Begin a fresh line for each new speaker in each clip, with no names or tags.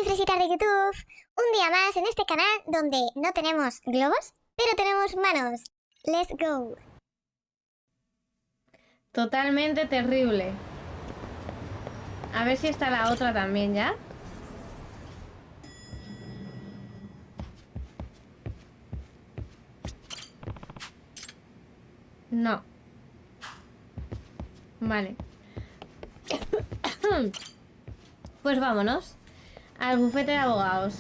fresitas de YouTube, un día más en este canal donde no tenemos globos, pero tenemos manos. Let's go.
Totalmente terrible. A ver si está la otra también ya. No. Vale. Pues vámonos al bufete de abogados.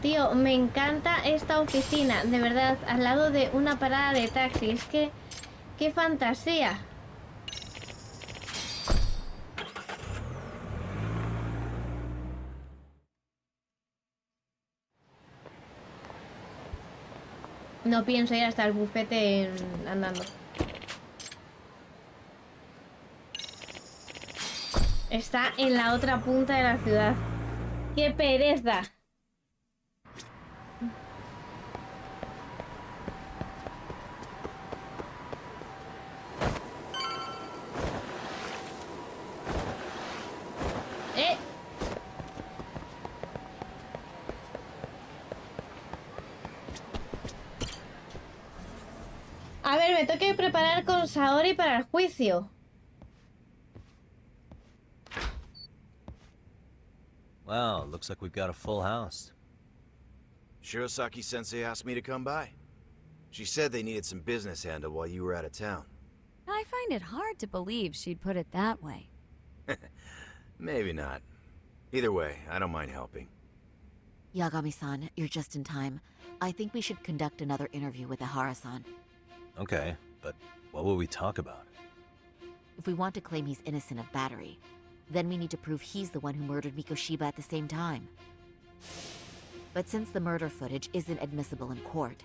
Tío, me encanta esta oficina, de verdad, al lado de una parada de taxi. Es que, qué fantasía. No pienso ir hasta el bufete andando. Está en la otra punta de la ciudad. ¡Qué pereza! A ver, me tengo que preparar con Saori para el juicio.
Wow, looks like we've got a full house.
Shirosaki-sensei asked me to come by. She said they needed some business handled while you were out of town.
I find it hard to believe she'd put it that way.
Maybe not. Either way, I don't mind helping.
Yagami-san, you're just in time. I think we should conduct another interview with Ihara-san.
Okay, but what will we talk about?
If we want to claim he's innocent of battery, then we need to prove he's the one who murdered Mikoshiba at the same time. But since the murder footage isn't admissible in court,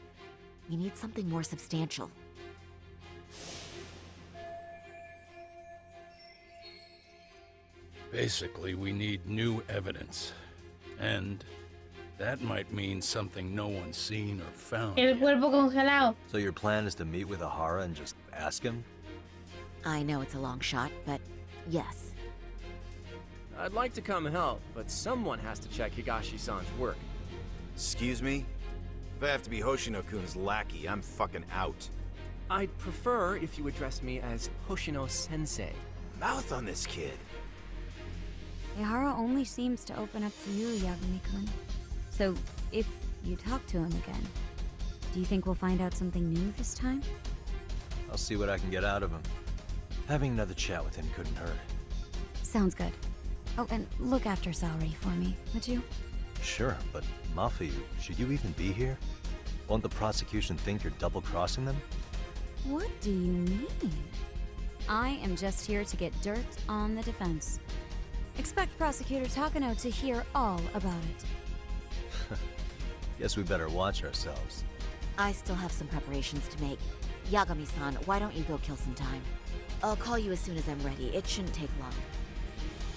we need something more substantial.
Basically, we need new evidence. And that might mean something no one's seen or found.
El cuerpo congelado.
So your plan is to meet with Ihara and just ask him?
I know it's a long shot, but yes.
I'd like to come help, but someone has to check Higashi-san's work.
Excuse me? If I have to be Hoshino-kun's lackey, I'm fucking out.
I'd prefer if you address me as Hoshino-sensei.
Mouth on this kid.
Ihara only seems to open up to you, Yagami-kun. So, if you talk to him again, do you think we'll find out something new this time?
I'll see what I can get out of him. Having another chat with him couldn't hurt.
Sounds good. Oh, and look after Saori for me, would you?
Sure, but Mafu, should you even be here? Won't the prosecution think you're double-crossing them?
What do you mean? I am just here to get dirt on the defense. Expect Prosecutor Takano to hear all about it.
Guess we better watch ourselves.
I still have some preparations to make. Yagami-san, why don't you go kill some time? I'll call you as soon as I'm ready. It shouldn't take long.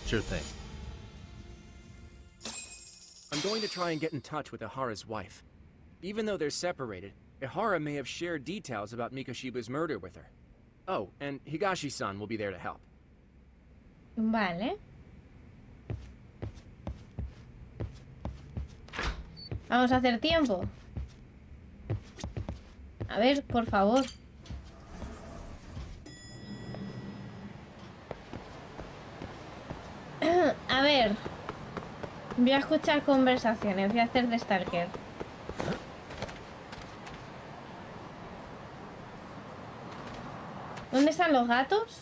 Sure thing.
I'm going to try and get in touch with Ihara's wife. Even though they're separated, Ihara may have shared details about Mikoshiba's murder with her. Oh, and Higashi-san will be there to help.
Vale. Vamos a hacer tiempo. A ver, por favor. A ver. Voy a escuchar conversaciones. Voy a hacer de Stalker. ¿Dónde están los gatos?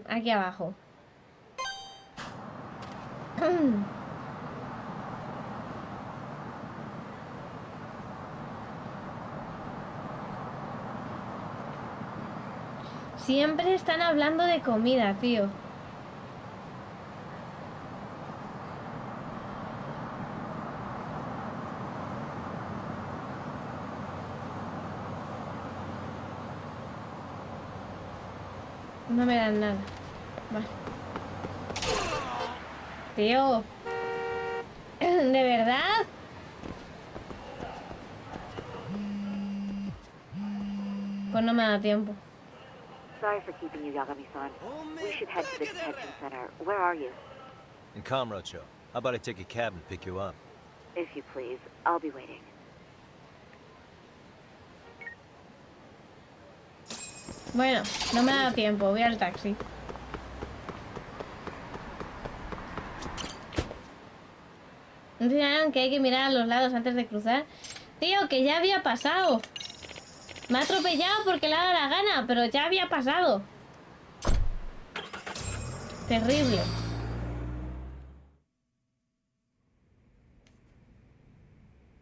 Aquí abajo. Siempre están hablando de comida, tío. No me dan nada. Vale. Tío. ¿De verdad? Pues no me da tiempo.
Sorry for keeping you, Yagami-san. We should head to the detention center. Where are you?
In Kamurocho. How about I take a cab and pick you up?
If you please. I'll be waiting.
Bueno, no me ha dado tiempo, voy al taxi. ¿No enseñaron que hay que mirar a los lados antes de cruzar? Tío, que ya había pasado. Me ha atropellado porque le ha dado la gana, pero ya había pasado. Terrible.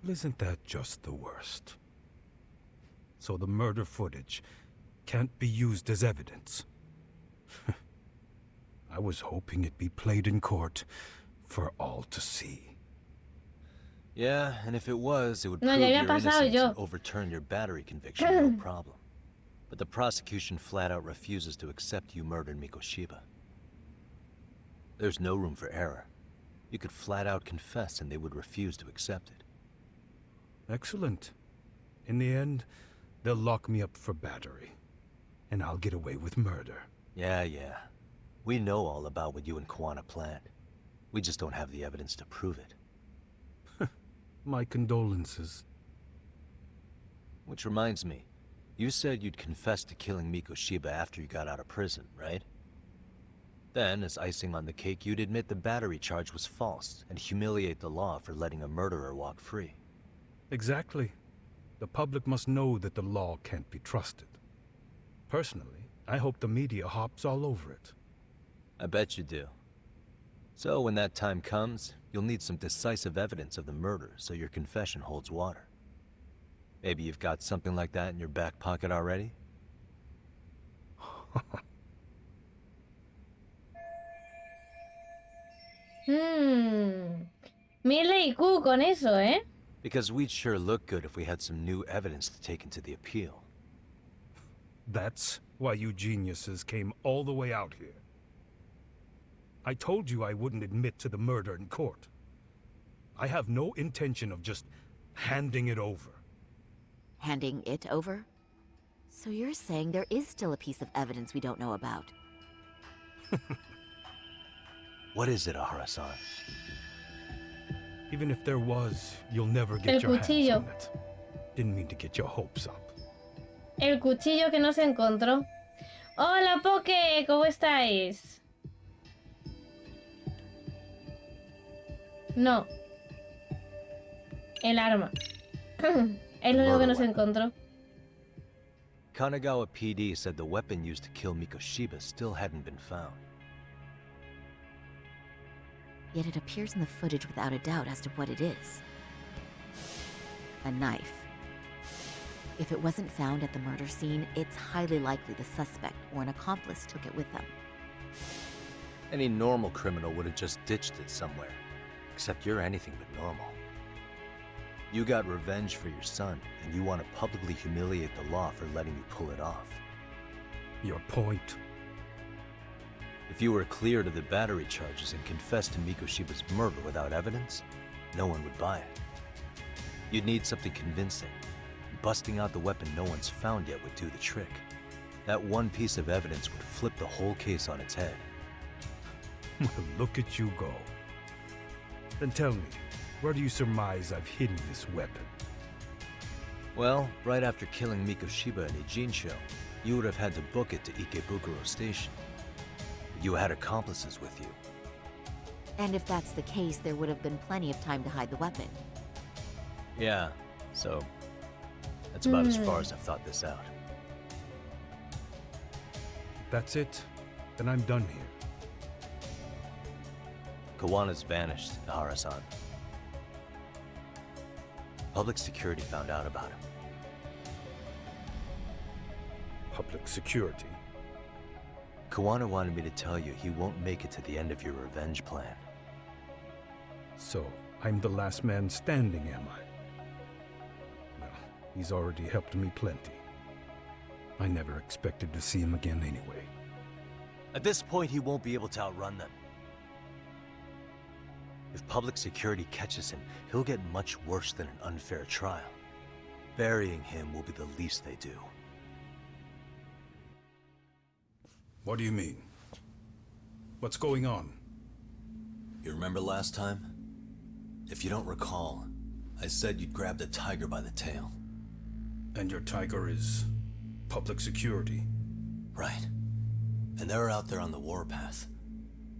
Isn't that just the worst? So the murder footage can't be used as evidence. I was hoping it'd be played in court for all to see.
Yeah, and if it was, it would
No,
prove
ya
your
había pasado
innocence
yo.
and overturn your battery conviction, no problem. But the prosecution flat out refuses to accept you murdered Mikoshiba. There's no room for error. You could flat out confess and they would refuse to accept it.
Excellent. In the end, they'll lock me up for battery. And I'll get away with murder.
Yeah. We know all about what you and Kwana planned. We just don't have the evidence to prove it.
My condolences.
Which reminds me, you said you'd confess to killing Mikoshiba after you got out of prison, right? Then, as icing on the cake, you'd admit the battery charge was false and humiliate the law for letting a murderer walk free.
Exactly. The public must know that the law can't be trusted. Personally, I hope the media hops all over it.
I bet you do. So when that time comes, you'll need some decisive evidence of the murder so your confession holds water. Maybe you've got something like that in your back pocket already?
Mil IQ con eso, ¿eh?
Because we'd sure look good if we had some new evidence to take into the appeal.
That's why you geniuses came all the way out here. I told you I wouldn't admit to the murder in court. I have no intention of just handing it over.
Handing it over? So you're saying there is still a piece of evidence we don't know about?
What is it, Ahara-san?
Even if there was, you'll never
El
get your hands
cuchillo.
on it. Didn't mean to get your hopes up.
El cuchillo que no se encontró. Hola, Poke, ¿cómo estáis? No. El arma. Es lo único que no se encontró.
Kanagawa PD said the weapon used to kill Mikoshiba still hadn't been found.
Yet it appears in the footage without a doubt as to what it is. A knife. If it wasn't found at the murder scene, it's highly likely the suspect or an accomplice took it with them.
Any normal criminal would have just ditched it somewhere. Except you're anything but normal. You got revenge for your son, and you want to publicly humiliate the law for letting you pull it off.
Your point?
If you were cleared of the battery charges and confessed to Mikoshiba's murder without evidence, no one would buy it. You'd need something convincing. Busting out the weapon no one's found yet would do the trick. That one piece of evidence would flip the whole case on its head.
Look at you go. Then tell me, where do you surmise I've hidden this weapon?
Well, right after killing Mikoshiba in Ijincho, you would have had to book it to Ikebukuro Station. You had accomplices with you.
And if that's the case, there would have been plenty of time to hide the weapon.
Yeah, so that's about as far as I've thought this out.
That's it. Then I'm done here.
Kawana's vanished, Ahara-san. Public security found out about him.
Public security?
Kawana wanted me to tell you he won't make it to the end of your revenge plan.
So, I'm the last man standing, am I? Well, he's already helped me plenty. I never expected to see him again anyway.
At this point, he won't be able to outrun them. If public security catches him, he'll get much worse than an unfair trial. Burying him will be the least they do.
What do you mean? What's going on?
You remember last time? If you don't recall, I said you'd grab the tiger by the tail.
And your tiger is public security?
Right. And they're out there on the warpath.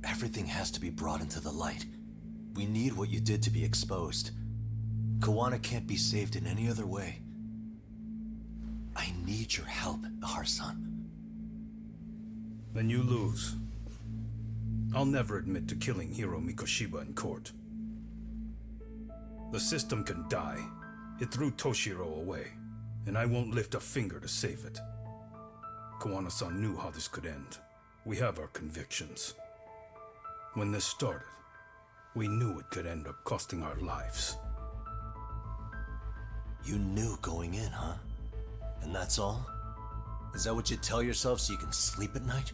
Everything has to be brought into the light. We need what you did to be exposed. Kawana can't be saved in any other way. I need your help, Ahar-san.
Then you lose. I'll never admit to killing Hiro Mikoshiba in court. The system can die. It threw Toshiro away, and I won't lift a finger to save it. Kawana-san knew how this could end. We have our convictions. When this started, we knew it could end up costing our lives.
You knew going in, huh? And that's all? Is that what you tell yourself so you can sleep at night?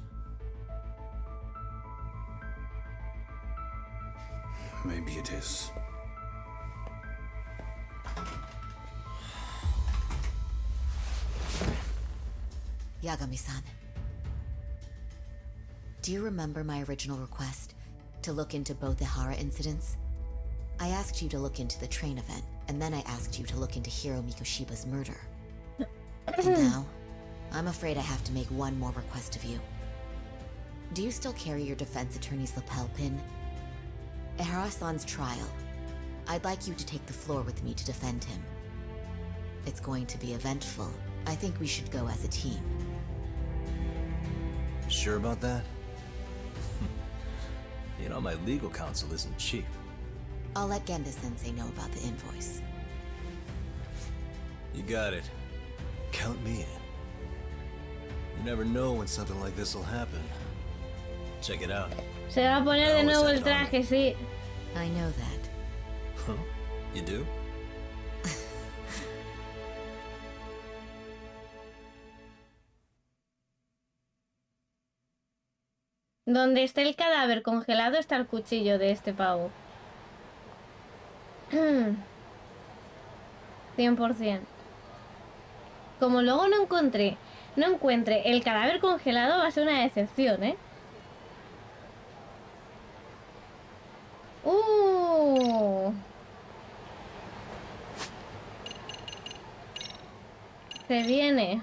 Maybe it is.
Yagami-san. Do you remember my original request to look into both the Hara incidents? I asked you to look into the train event, and then I asked you to look into Hiro Mikoshiba's murder. And now, I'm afraid I have to make one more request of you. Do you still carry your defense attorney's lapel pin? At Hara-san's trial, I'd like you to take the floor with me to defend him. It's going to be eventful. I think we should go as a team.
Sure about that? You know, my legal counsel isn't cheap.
I'll let Genda-sensei know about the invoice.
You got it. Count me in. You never know when something like this will happen. Check it out.
Se va a poner de nuevo el traje, sí.
I know that.
Huh? You do?
Donde esté el cadáver congelado está el cuchillo de este pavo. 100%. Como luego no encuentre el cadáver congelado, va a ser una decepción, ¿eh? Se viene.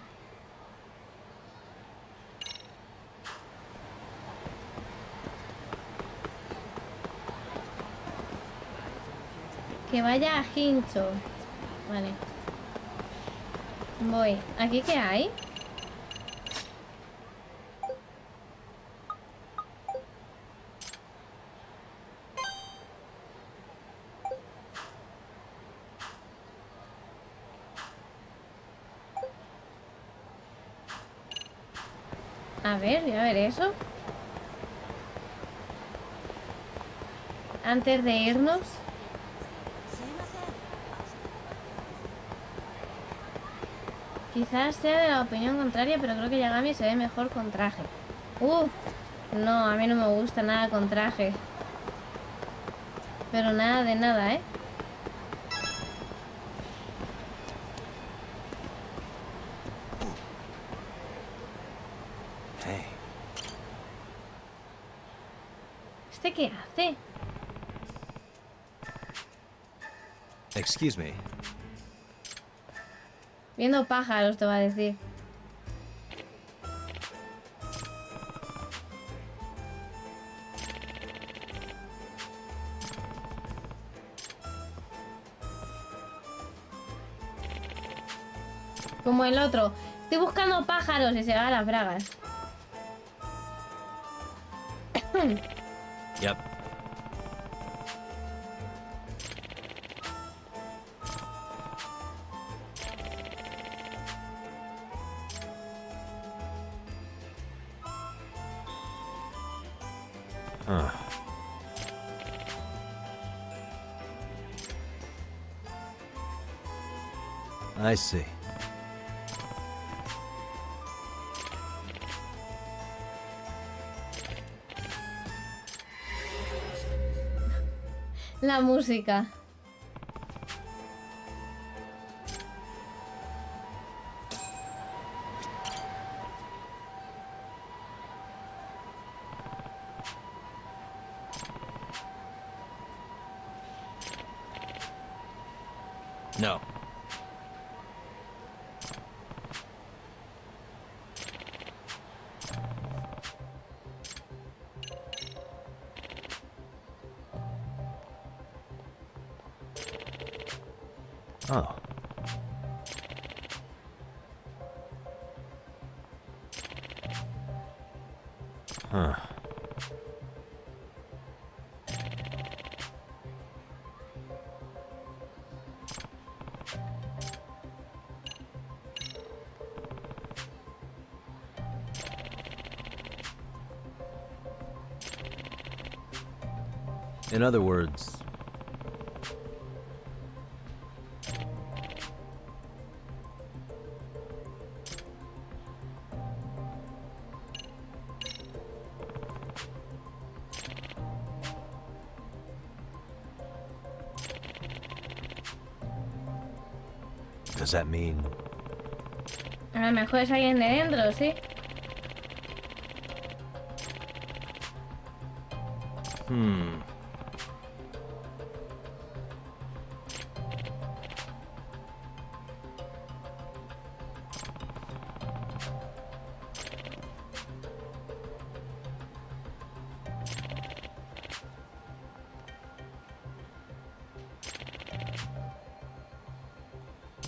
Que vaya a Hincho. Vale. Voy. ¿Aquí qué hay? A ver, voy a ver eso. Antes de irnos. Quizás sea de la opinión contraria, pero creo que Yagami se ve mejor con traje. No, a mí no me gusta nada con traje. Pero nada de nada, ¿eh?
Hey.
¿Este qué hace?
Excuse me.
Viendo pájaros, te va a decir. Como el otro. Estoy buscando pájaros y se va a las bragas.
Yep. Huh. I see.
La música.
No. Oh. Huh. In other words, does that mean
A lo mejor es alguien de dentro, ¿sí?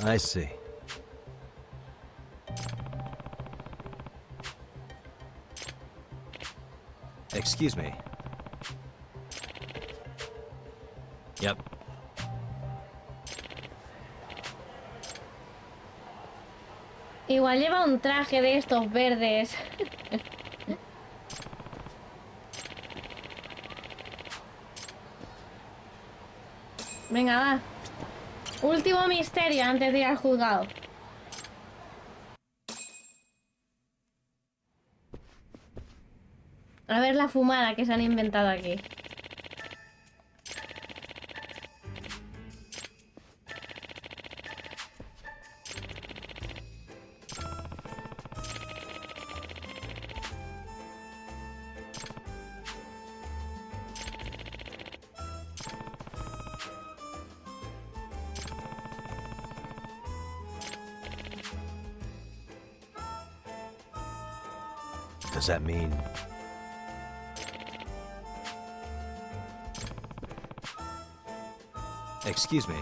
I see. Excuse me. Yep.
Igual lleva un traje de estos verdes. Venga, va. Último misterio antes de ir al juzgado. A ver la fumada que se han inventado aquí.
Does that mean excuse me.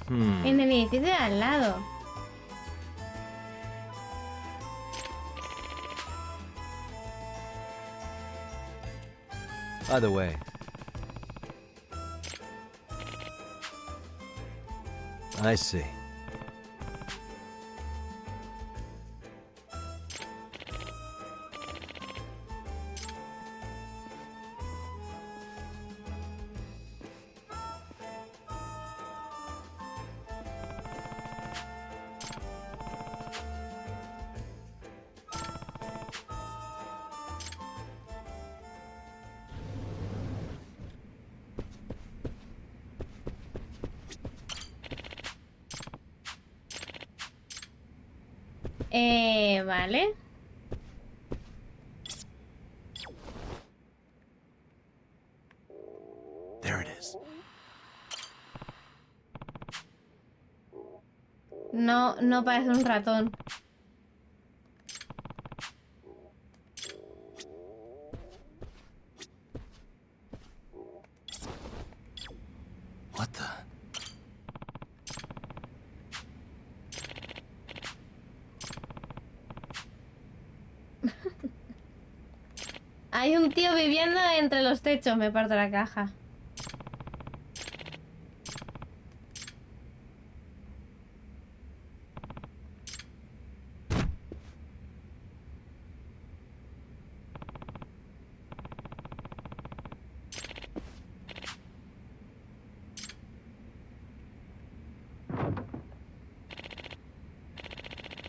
En el edificio de al lado.
Either way. I see.
Vale.
There it is.
No, no parece un ratón.
What the?
Hay un tío viviendo entre los techos, me parto la caja.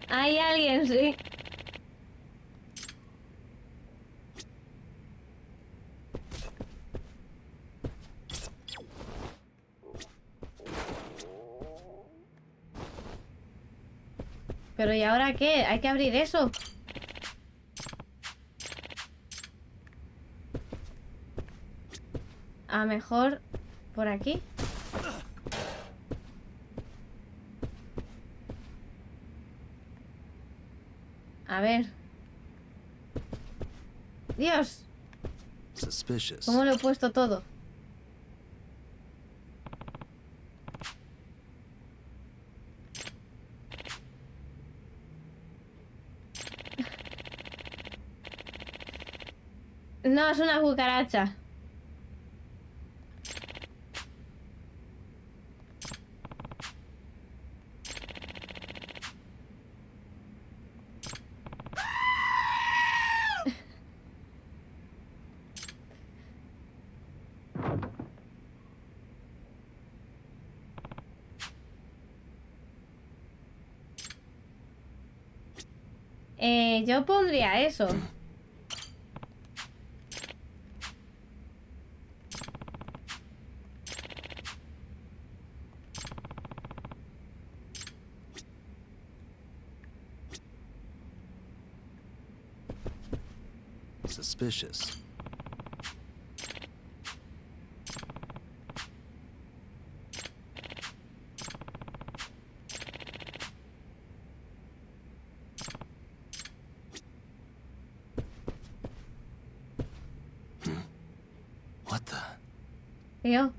Hay alguien, sí. Pero ¿y ahora qué? Hay que abrir eso. A mejor por aquí. A ver. Dios,
Suspicious.
¿cómo lo he puesto todo? No, es una cucaracha. Yo pondría eso.
Suspicious. What the?
Tío,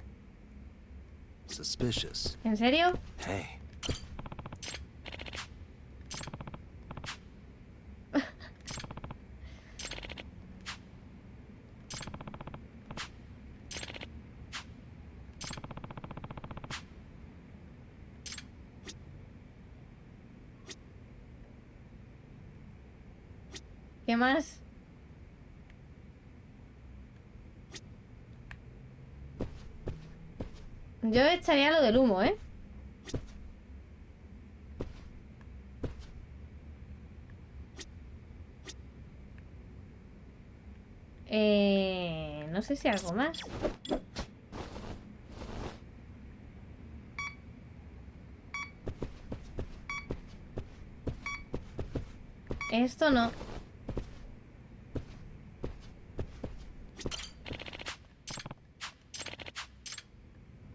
Suspicious.
¿en serio?
Hey.
¿Qué más? Yo echaría lo del humo, ¿eh? No sé si algo más. Esto no.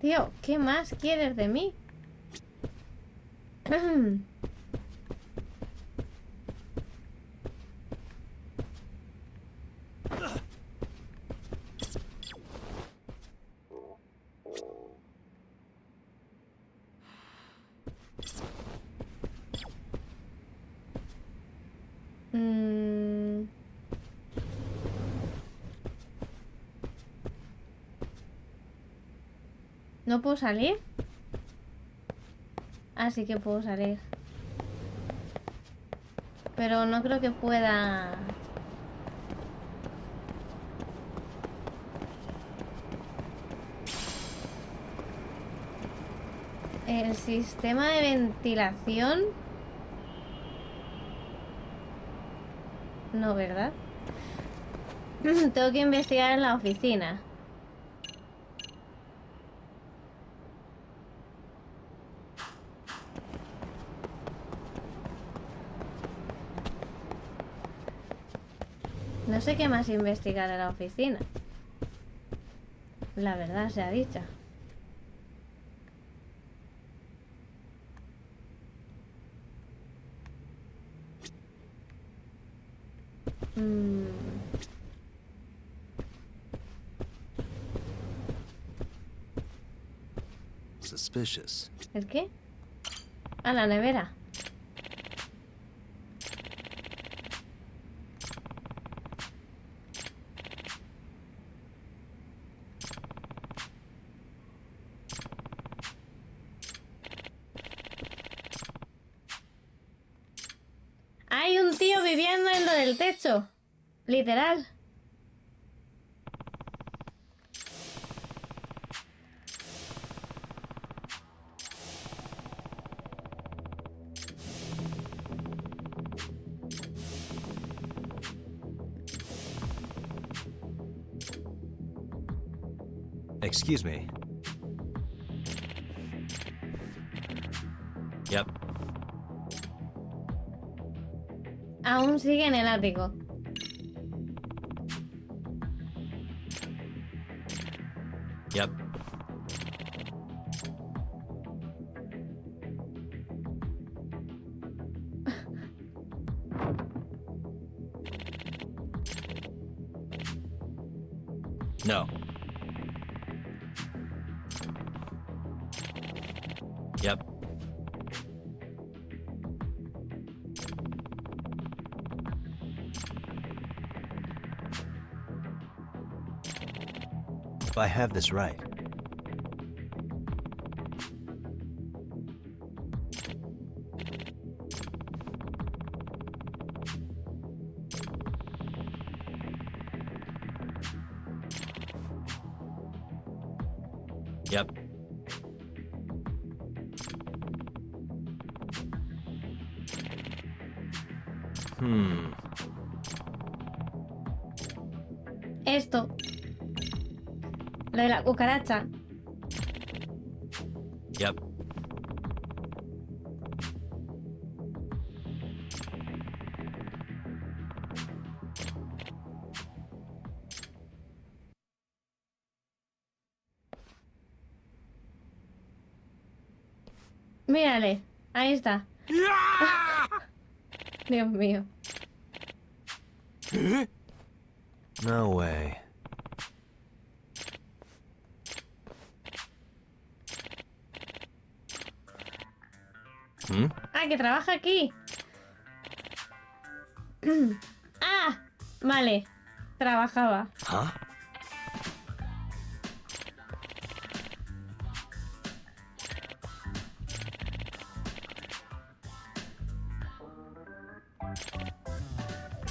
Tío, ¿qué más quieres de mí? Mm. ¿No puedo salir? Ah, sí que puedo salir. Pero no creo que pueda... El sistema de ventilación... No, ¿verdad? Tengo que investigar en la oficina. No sé qué más investigar en la oficina. La verdad sea dicha.
Suspicious.
¿El qué? Ah, la nevera. Hay un tío viviendo en lo del techo. Literal.
Excuse me. Yep.
aún sigue en el ático.
Yep. No. Yep. If I have this right. Yep.
Esto. Lo de la cucaracha.
Yep.
Mírale, ahí está. Dios mío.
No way.
Ah, que trabaja aquí. Ah, vale. Trabajaba.
Huh?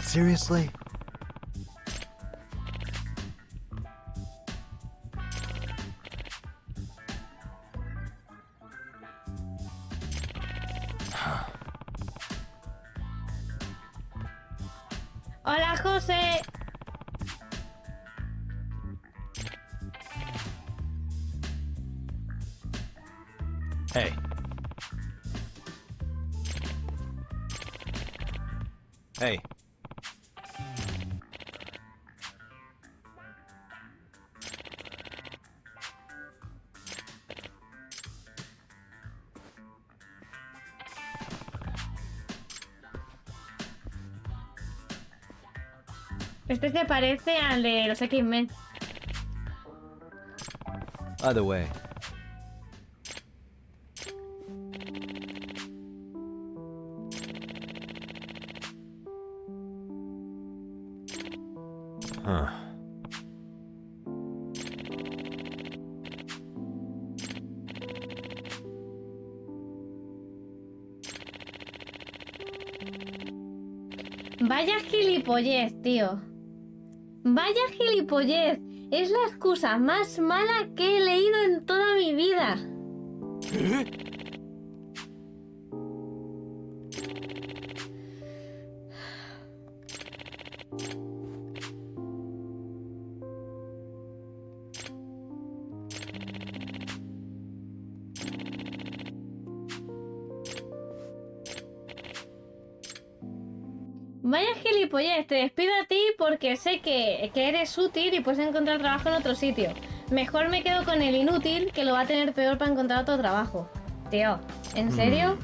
Seriously?
Hola, José.
Hey. Hey.
Este se parece al de los X-Men.
Either way. Huh.
Vaya gilipollez, tío. Vaya gilipollez. Es la excusa más mala que he leído en toda mi vida. Vaya gilipollez, te despido a ti porque sé que eres útil y puedes encontrar trabajo en otro sitio. Mejor me quedo con el inútil, que lo va a tener peor para encontrar otro trabajo. Tío, ¿en serio?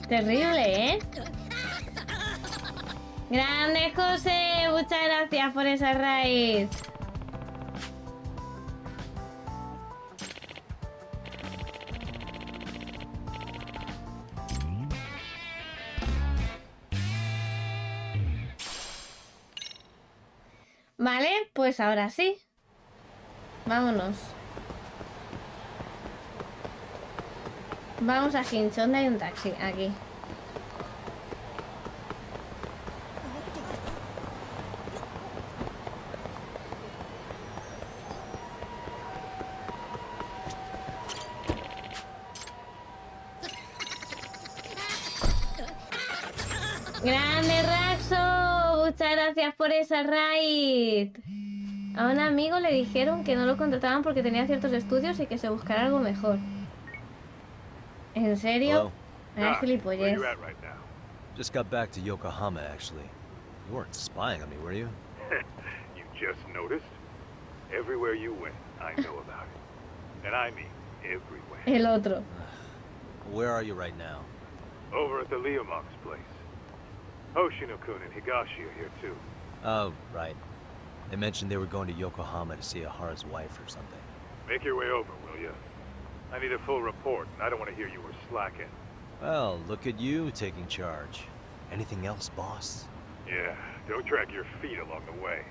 Terrible, ¿eh? Grande, José. Muchas gracias por esa raíz. Vale, pues ahora sí. Vámonos. Vamos a Hinch. ¿Dónde hay un taxi? Aquí. Grande, Raxo. Muchas gracias por esa raid. A un amigo le dijeron que no lo contrataban porque tenía ciertos estudios y que se buscara algo mejor. ¿En serio?
Hello?
Gilipollez.
right now?
Just got back to Yokohama, actually. You weren't spying on me, were you?
You just noticed? Everywhere you went, I know about it. And I mean everywhere.
El otro.
Where are you right now?
Over at the Leomont's place. Hoshino-kun and Higashi are here too.
Oh, right. They mentioned they were going to Yokohama to see Ahara's wife or something.
Make your way over, will you? I need a full report, and I don't want to hear you were slacking.
Well, look at you taking charge. Anything else, boss?
Yeah, don't drag your feet along the way.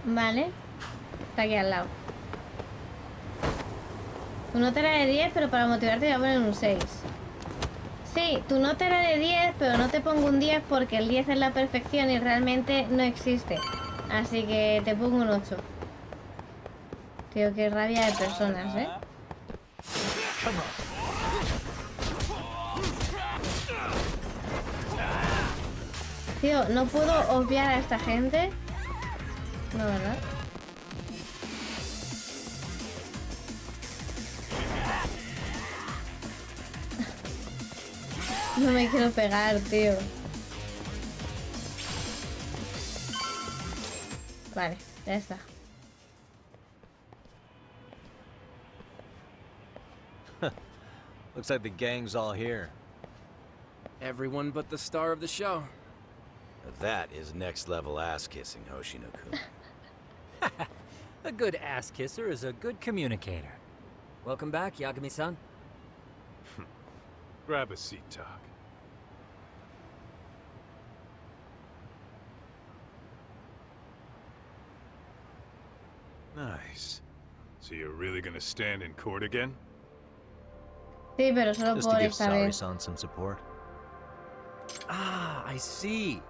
Vale. Está aquí al lado. Tu nota era de 10, pero para motivarte voy a poner un 6. Sí, tu nota era de 10, pero no te pongo un 10 porque el 10 es la perfección y realmente no existe. Así que te pongo un 8. Tío, qué rabia de personas, ¿eh? Tío, no puedo obviar a esta gente. No, ¿verdad? No me quiero pegar, tío. Vale, ya está.
Looks like the gang's all here.
Everyone but the star of the show.
That is next level ass kissing, Hoshino-kun.
A good ass kisser is a good communicator. Welcome back, Yagami-san.
Grab a seat, Talk. Nice. So you're really gonna stand in court again?
Sí, pero solo
Just to
por
give
esta vez.
Sari-san some support.
Ah, I see.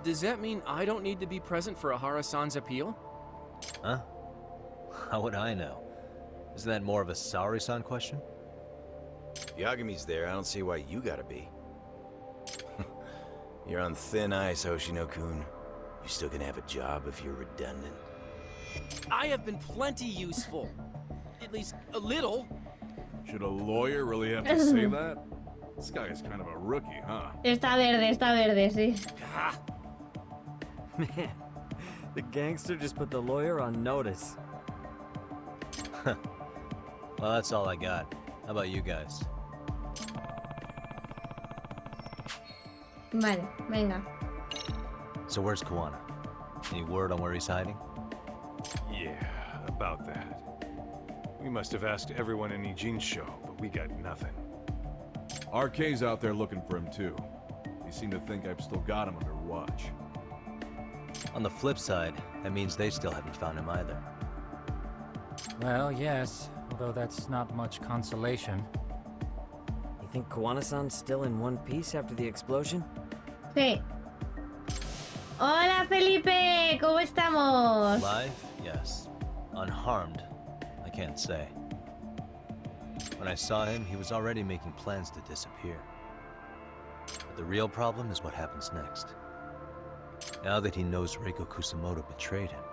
Does that mean I don't need to be present for Ahara-san's appeal?
Huh? How would I know? Isn't that more of a Sari-san question?
Yagami's there, I don't see why you gotta be. You're on thin ice, Hoshino-kun. You still gonna have a job if you're redundant?
I have been plenty useful. At least a little.
Should a lawyer really have to say that? This guy is kind of a rookie, huh?
Está verde, sí.
Ah,
Man, the gangster just put the lawyer on notice.
Well, that's all I got. How about you guys?
Vale, venga.
So where's Kawana? Any word on where he's hiding?
Yeah, about that. We must have asked everyone in Eugene show, but we got nothing.
RK's out there looking for him too. They seem to think I've still got him under watch.
On the flip side, that means they still haven't found him either.
Well, yes, although that's not much consolation.
You think Kawana-san's still in one piece after the explosion?
Sí. Hola, Felipe, ¿cómo estamos?
Alive? Yes. Unharmed? I can't say. When I saw him, he was already making plans to disappear. But the real problem is what happens next. Now that he knows Reiko Kusamoto betrayed him,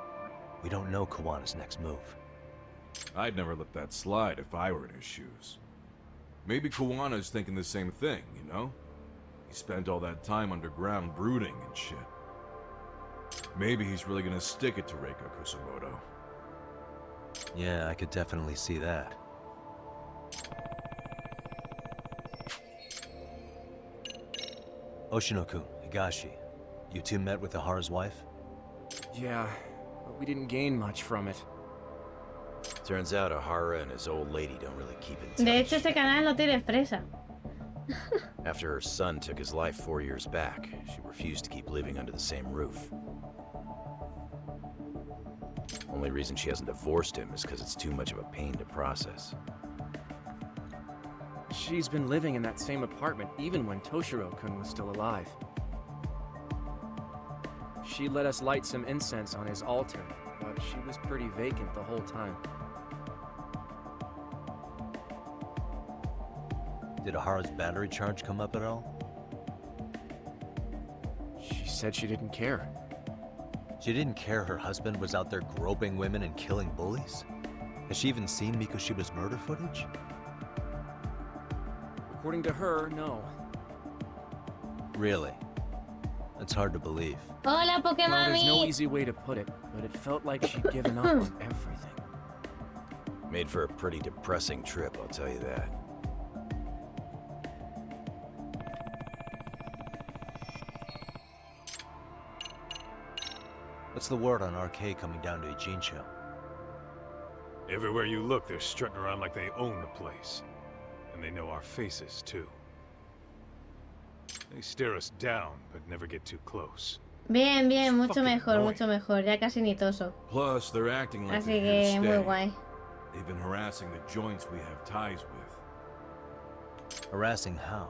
we don't know Kawana's next move.
I'd never let that slide if I were in his shoes. Maybe Kawana's thinking the same thing, you know? He spent all that time underground brooding and shit. Maybe he's really gonna stick it to Reiko Kusamoto.
Yeah, I could definitely see that. Oshinoku, Higashi, you two met with Ahara's wife?
yeah, but we didn't gain much from it.
Turns out Ahara and his old lady don't really keep in touch.
De hecho, este canal no tiene fresa.
After her son took his life 4 years back, she refused to keep living under the same roof. Only reason she hasn't divorced him is because it's too much of a pain to process.
She's been living in that same apartment even when Toshiro-kun was still alive. She let us light some incense on his altar, but she was pretty vacant the whole time.
Did Ahara's battery charge come up at all?
said she didn't care.
She didn't care her husband was out there groping women and killing bullies? Has she even seen Mikoshiba's murder footage?
According to her, no.
Really? That's hard to believe.
Hola,
Well, there's no
Pokemami.
easy way to put it, but it felt like she'd given up on everything.
Made for a pretty depressing trip, I'll tell you that.
What's the word on RK coming down to Ijincho?
Everywhere you look, they're strutting around like they own the place. And they know our faces, too. They stare us down, but never get too close.
Bien, bien, mucho
Fucking
mejor,
annoying.
mucho mejor. Ya casi ni toso.
Plus, they're acting like
Así
they're here
que
to
muy
stay.
guay.
They've been harassing the joints we have ties with.
Harassing how?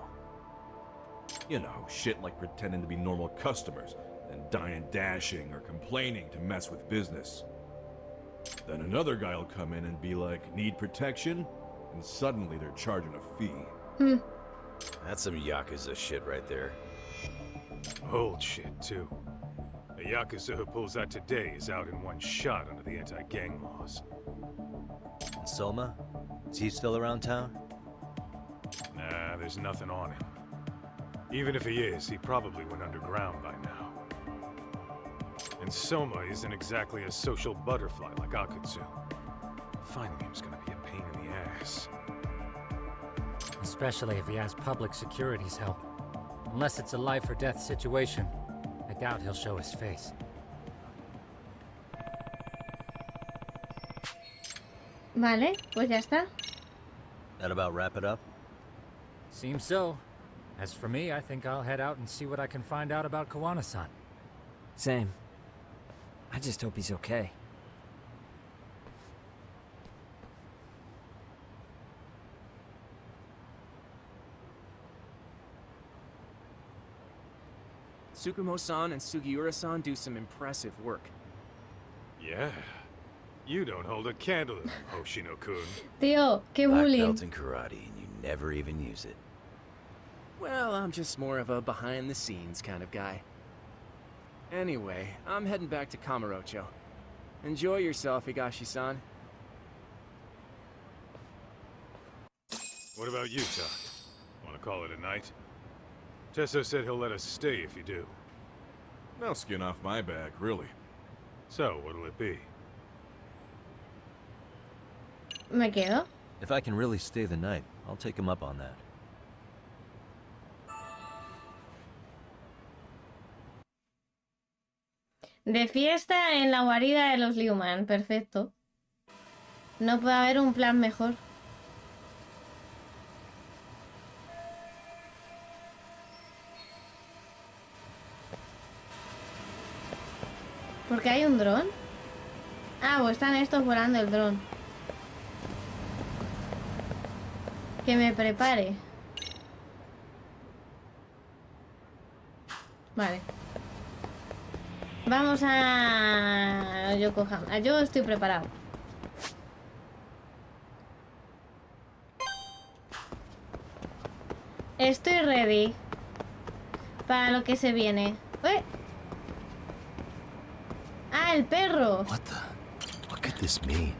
You know, shit like pretending to be normal customers, and dying dashing or complaining to mess with business. Then another guy will come in and be like, need protection? And suddenly they're charging a fee.
That's some Yakuza shit right there.
Old shit, too. A Yakuza who pulls that today is out in one shot under the anti-gang laws.
And Soma? Is he still around town?
Nah, there's nothing on him. Even if he is, he probably went underground by now. And Soma isn't exactly a social butterfly like Akutsu. Finding him's gonna be a pain in the ass.
Especially if he has public security's help. Unless it's a life or death situation, I doubt he'll show his face.
Vale, pues ya está.
That about wrap it up?
Seems so. As for me, I think I'll head out and see what I can find out about Kawana-san.
Same. I just hope he's okay.
Tsukumo-san and Sugiura-san do some impressive work.
Yeah. You don't hold a candle to them, Hoshino-kun.
Tío, qué
Black
bullying.
belt in karate, and you never even use it.
Well, I'm just more of a behind-the-scenes kind of guy. Anyway, I'm heading back to Kamurocho. Enjoy yourself, Higashi-san.
What about you, Tak? Wanna call it a night? Tesso said he'll let us stay if you do.
No skin off my back, really.
So, what'll it be?
Me quedo.
If I can really stay the night, I'll take him up on that.
De fiesta en la guarida de los Liuman. Perfecto. No puede haber un plan mejor. ¿Por qué hay un dron? Ah, pues están estos volando el dron. Que me prepare. Vale. Vamos a Yokohama. Yo estoy preparado. Estoy ready para lo que se viene. ¡Eh! ¡Ah, el perro!
What could this mean?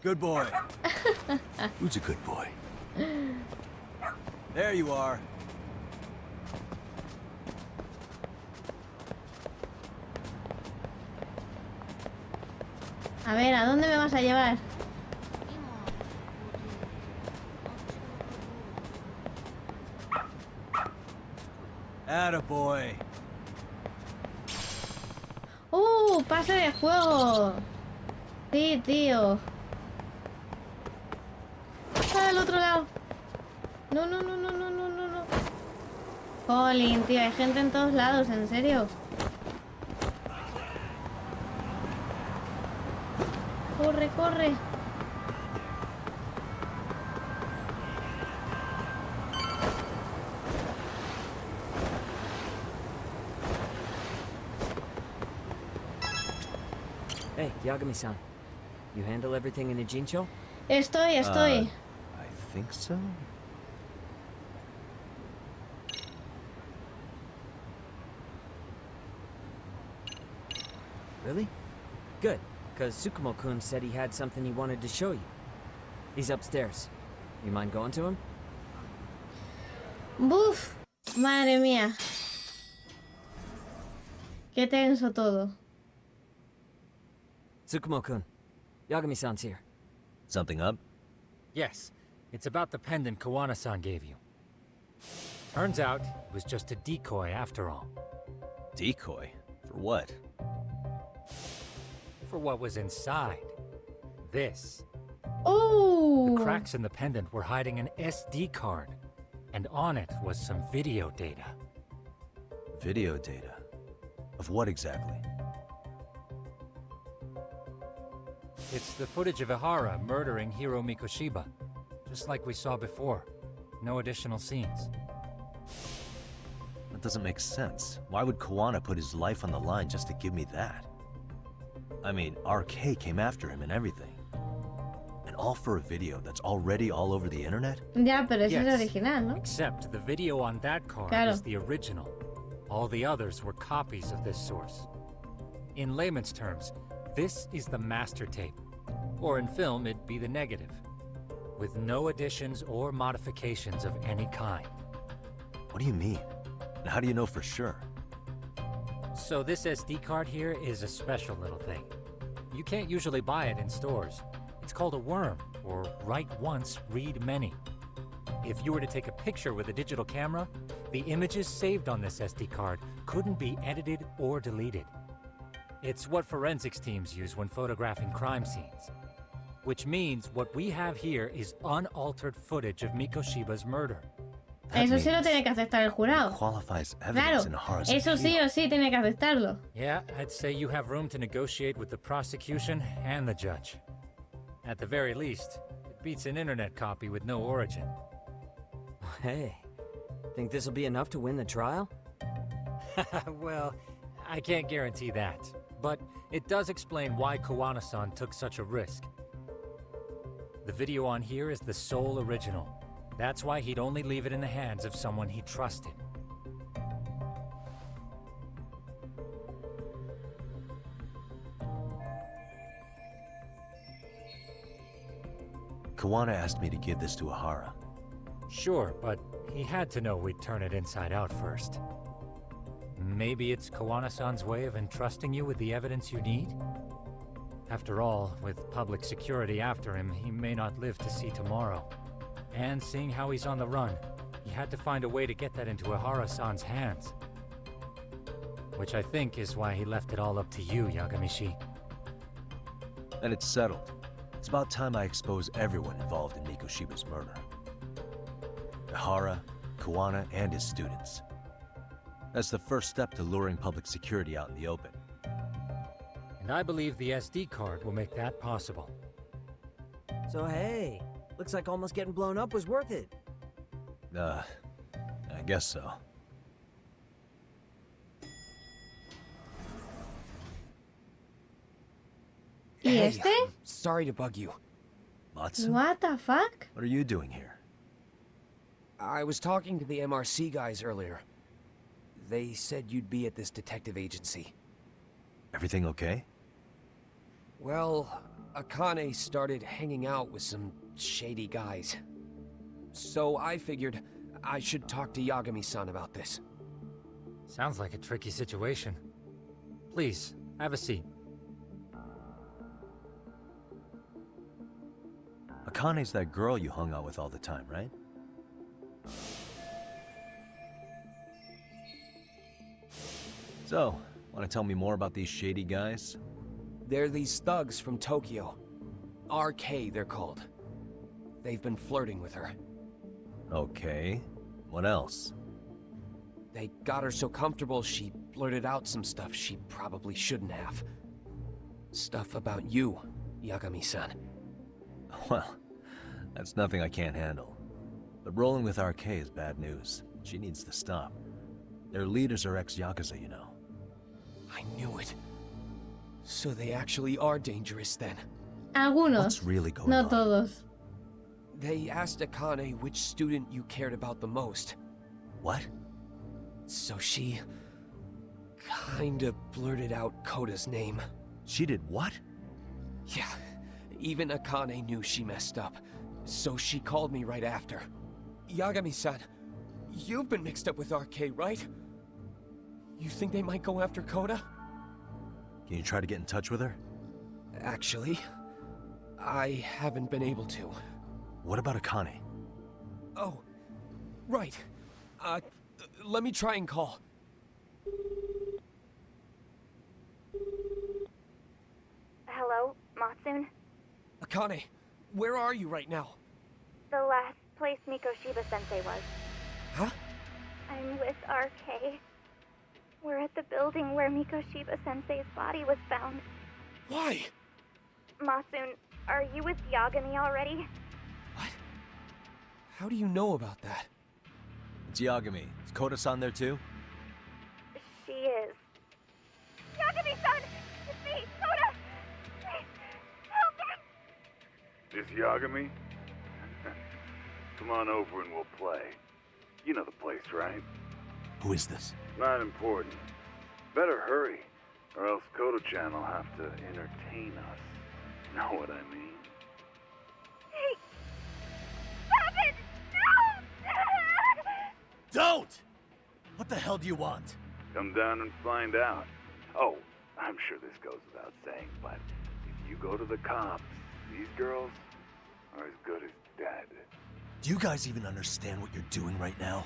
Good boy. Who's a good boy? There you are.
A ver, ¿a dónde me vas a llevar?
Attaboy.
Pase de juego. Sí, tío. Está al otro lado. No, no, no, no, no, no, no, no. Jolín, tío, hay gente en todos lados, en serio. Corre, corre.
Hey, Yagami-san. You handle everything in Ijincho?
Estoy.
I think so.
Really? Good, because Tsukumo-kun said he had something he wanted to show you. He's upstairs. You mind going to him?
Buf, madre mía. Qué tenso todo.
Tsukumo-kun, Yagami-san's here.
Something up?
Yes, it's about the pendant Kawana-san gave you. Turns out, it was just a decoy after all.
Decoy? For what?
For what was inside. This.
Oh!
The cracks in the pendant were hiding an SD card, and on it was some video data.
Video data? Of what exactly?
It's the footage of Ihara murdering Hiro Mikoshiba, just like we saw before. No additional scenes.
That doesn't make sense. Why would Kawana put his life on the line just to give me that? I mean, RK came after him and everything. And all for a video that's already all over the internet?
Ya, pero ese
Yes,
es original, ¿no?
except the video on that card
Claro.
is the original. All the others were copies of this source. In layman's terms, this is the master tape. Or in film, it'd be the negative. With no additions or modifications of any kind.
What do you mean? And how do you know for sure?
So this SD card here is a special little thing. You can't usually buy it in stores. It's called a worm, or write once, read many. If you were to take a picture with a digital camera, the images saved on this SD card couldn't be edited or deleted. It's what forensics teams use when photographing crime scenes. Which means what we have here is unaltered footage of Mikoshiba's murder.
That
Eso sí lo
means
tiene que aceptar el jurado.
qualifies
Claro,
evidence in Ihara's
eso sí
appeal.
o sí tiene que aceptarlo.
Yeah, I'd say you have room to negotiate with the prosecution and the judge. At the very least, it beats an internet copy with no origin.
Hey, think this'll be enough to win the trial?
Well, I can't guarantee that, but it does explain why Kawana-san took such a risk. The video on here is the sole original. That's why he'd only leave it in the hands of someone he trusted.
Kawana asked me to give this to Ihara.
Sure, but he had to know we'd turn it inside out first. Maybe it's Kawana-san's way of entrusting you with the evidence you need? After all, with public security after him, he may not live to see tomorrow. And seeing how he's on the run, he had to find a way to get that into Ihara-san's hands. Which I think is why he left it all up to you, Yagami-shi.
And it's settled. It's about time I expose everyone involved in Mikoshiba's murder. Ihara, Kawana, and his students. That's the first step to luring public security out in the open.
And I believe the SD card will make that possible.
So hey, looks like almost getting blown up was worth it.
I guess so.
¿Y
Hey,
este?
sorry to bug you.
Matsu?
What the fuck?
What are you doing here?
I was talking to the MRC guys earlier. They said you'd be at this detective agency.
Everything okay?
Well, Akane started hanging out with some shady guys. So I figured I should talk to Yagami-san about this.
Sounds like a tricky situation. Please, have a seat.
Akane's that girl you hung out with all the time, right? So, want to tell me more about these shady guys?
They're these thugs from Tokyo. RK, they're called. They've been flirting with her.
Okay. What else?
They got her so comfortable she blurted out some stuff she probably shouldn't have. Stuff about you, Yagami-san.
Well, that's nothing I can't handle. But rolling with RK is bad news. She needs to stop. Their leaders are ex-Yakuza, you know.
I knew it. So they actually are dangerous then.
Algunos.
What's really going
No
on?
todos.
They asked Akane which student you cared about the most.
What?
So she kinda blurted out Koda's name.
She did what?
Yeah, even Akane knew she messed up, so she called me right after. Yagami-san, you've been mixed up with RK, right? You think they might go after Koda?
Can you try to get in touch with her?
Actually, I haven't been able to.
What about Akane?
Oh, right. Let me try and call.
Hello, Matsun?
Akane, where are you right now?
The last place Mikoshiba-sensei was.
Huh?
I'm with RK. We're at the building where Mikoshiba-sensei's body was found.
Why?
Matsun, are you with Yagami already?
How do you know about that?
It's Yagami. Is Koda-san there too?
She is. Yagami-san! It's me, Koda! Please, help me!
This Yagami? Come on over and we'll play. You know the place, right?
Who is this?
Not important. Better hurry, or else Koda-chan will have to entertain us. Know what I mean?
Hey! Stop it! No!
Don't! What the hell do you want?
Come down and find out. Oh, I'm sure this goes without saying, but if you go to the cops, these girls are as good as dead.
Do you guys even understand what you're doing right now?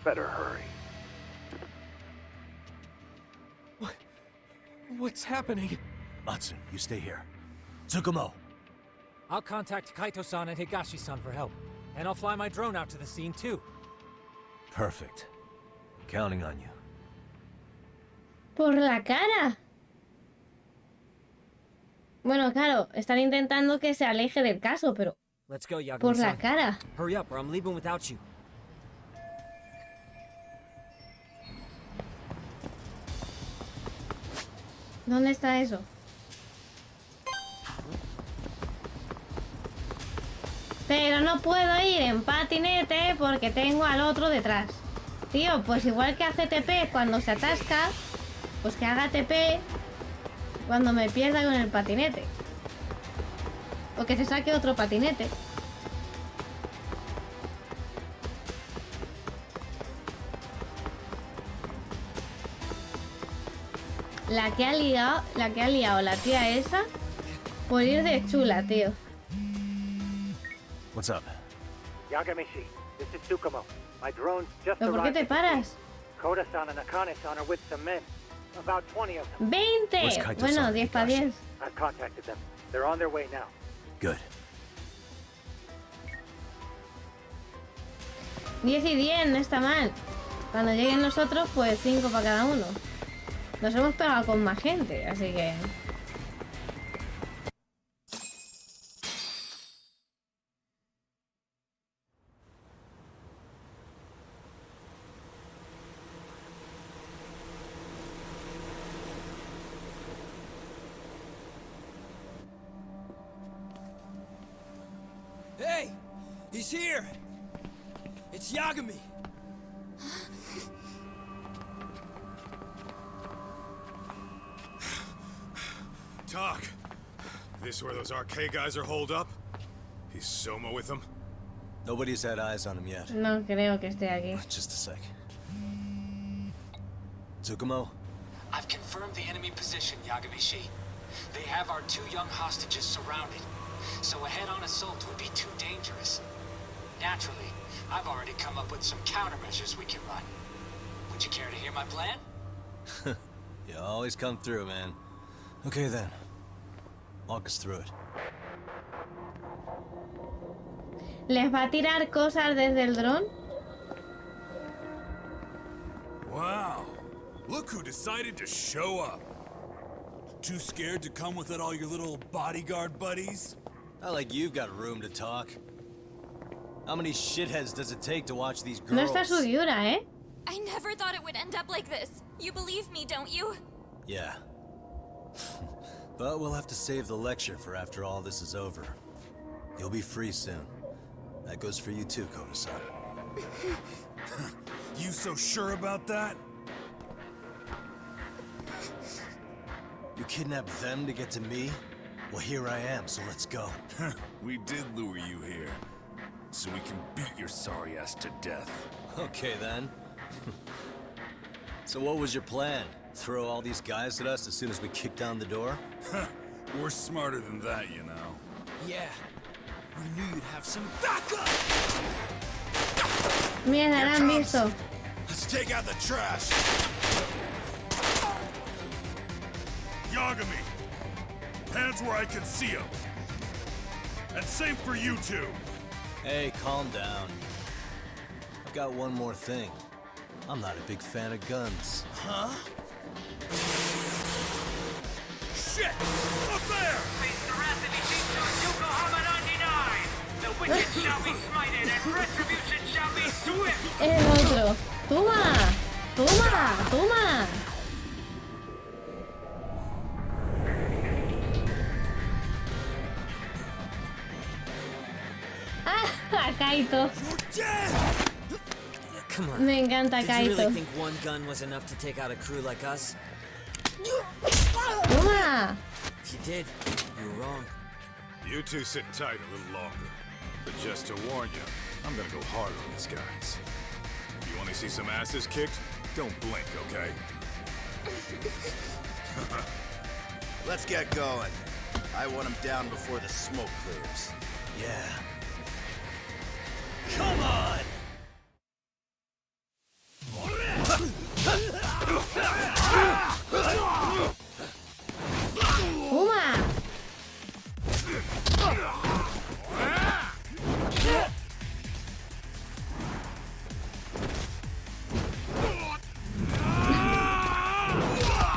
Better hurry.
What's happening?
Matsun, you stay here. Tsukumo!
I'll contact Kaito-san and Higashi-san for help. And I'll fly my drone out to the scene too.
Perfect. I'm counting on you.
Por la cara. Bueno, claro, están intentando que se aleje del caso, pero...
Let's go, Yagami-san.
Por la cara.
Hurry up or I'm leaving without you.
¿Dónde está eso? Pero no puedo ir en patinete porque tengo al otro detrás. Tío, pues igual que hace TP cuando se atasca, pues que haga TP cuando me pierda con el patinete. O que se saque otro patinete. La que ha liado la tía esa por ir de chula, tío.
What's up?
Yagami-shi, this is Tsukumo. My drone's just
¿Pero por qué te paras?
Koda-san and Akane-san are with some men. About 20 of them.
20. Bueno, 10 para 10.
I've contacted them. They're on their way now.
Good.
10 y 10, no está mal. Cuando lleguen nosotros, pues 5 para cada uno. Nos hemos pegado con más gente, así que...
Hey! He's here! It's Yagami!
Talk. This where those RK guys are holed up? He's Soma with them?
Nobody's had eyes on him yet.
No creo que esté aquí.
Just a sec. Tsukumo?
I've confirmed the enemy position, Yagami-shi. They have our 2 young hostages surrounded, so a head-on assault would be too dangerous. Naturally, I've already come up with some countermeasures we can run. Would you care to hear my plan?
You always come through, man. Okay then. Walk us through it.
¿Les va a tirar cosas desde el dron?
Wow. Look who decided to show up. Too scared to come with all your little bodyguard buddies?
Not like you've got room to talk. How many shitheads does it take to watch these girls?
No está su Yura, ¿eh?
I never thought it would end up like this. You believe me, don't you?
Yeah. But we'll have to save the lecture for after all this is over. You'll be free soon. That goes for you too, Koda-san.
You so sure about that?
You kidnapped them to get to me? Well, here I am, so let's go.
We did lure you here, so we can beat your sorry ass to death.
Okay, then. So what was your plan? Throw all these guys at us as soon as we kick down the door?
We're smarter than that, you know.
Yeah. We knew you'd have some backup!
Mira, la han visto.
Let's take out the trash! Yagami! Hands where I can see them! And same for you two!
Hey, calm down. I've got one more thing. I'm not a big fan of guns.
Huh? Shit! Up there!
The wicked shall be smited and retribution shall be swift!
El otro. ¡Toma! ¡Toma! ¡Toma! ¡Ah! Kaito.
Come on.
Me encanta
Did you
Kaito.
really think one gun was enough to take out a crew like us?
¡Toma!
If you did, you were wrong.
You two sit tight a little longer. But just to warn you, I'm gonna go harder on these guys. If you want to see some asses kicked, don't blink, okay?
Let's get going. I want them down before the smoke clears. Yeah. Come on!
¡Toma!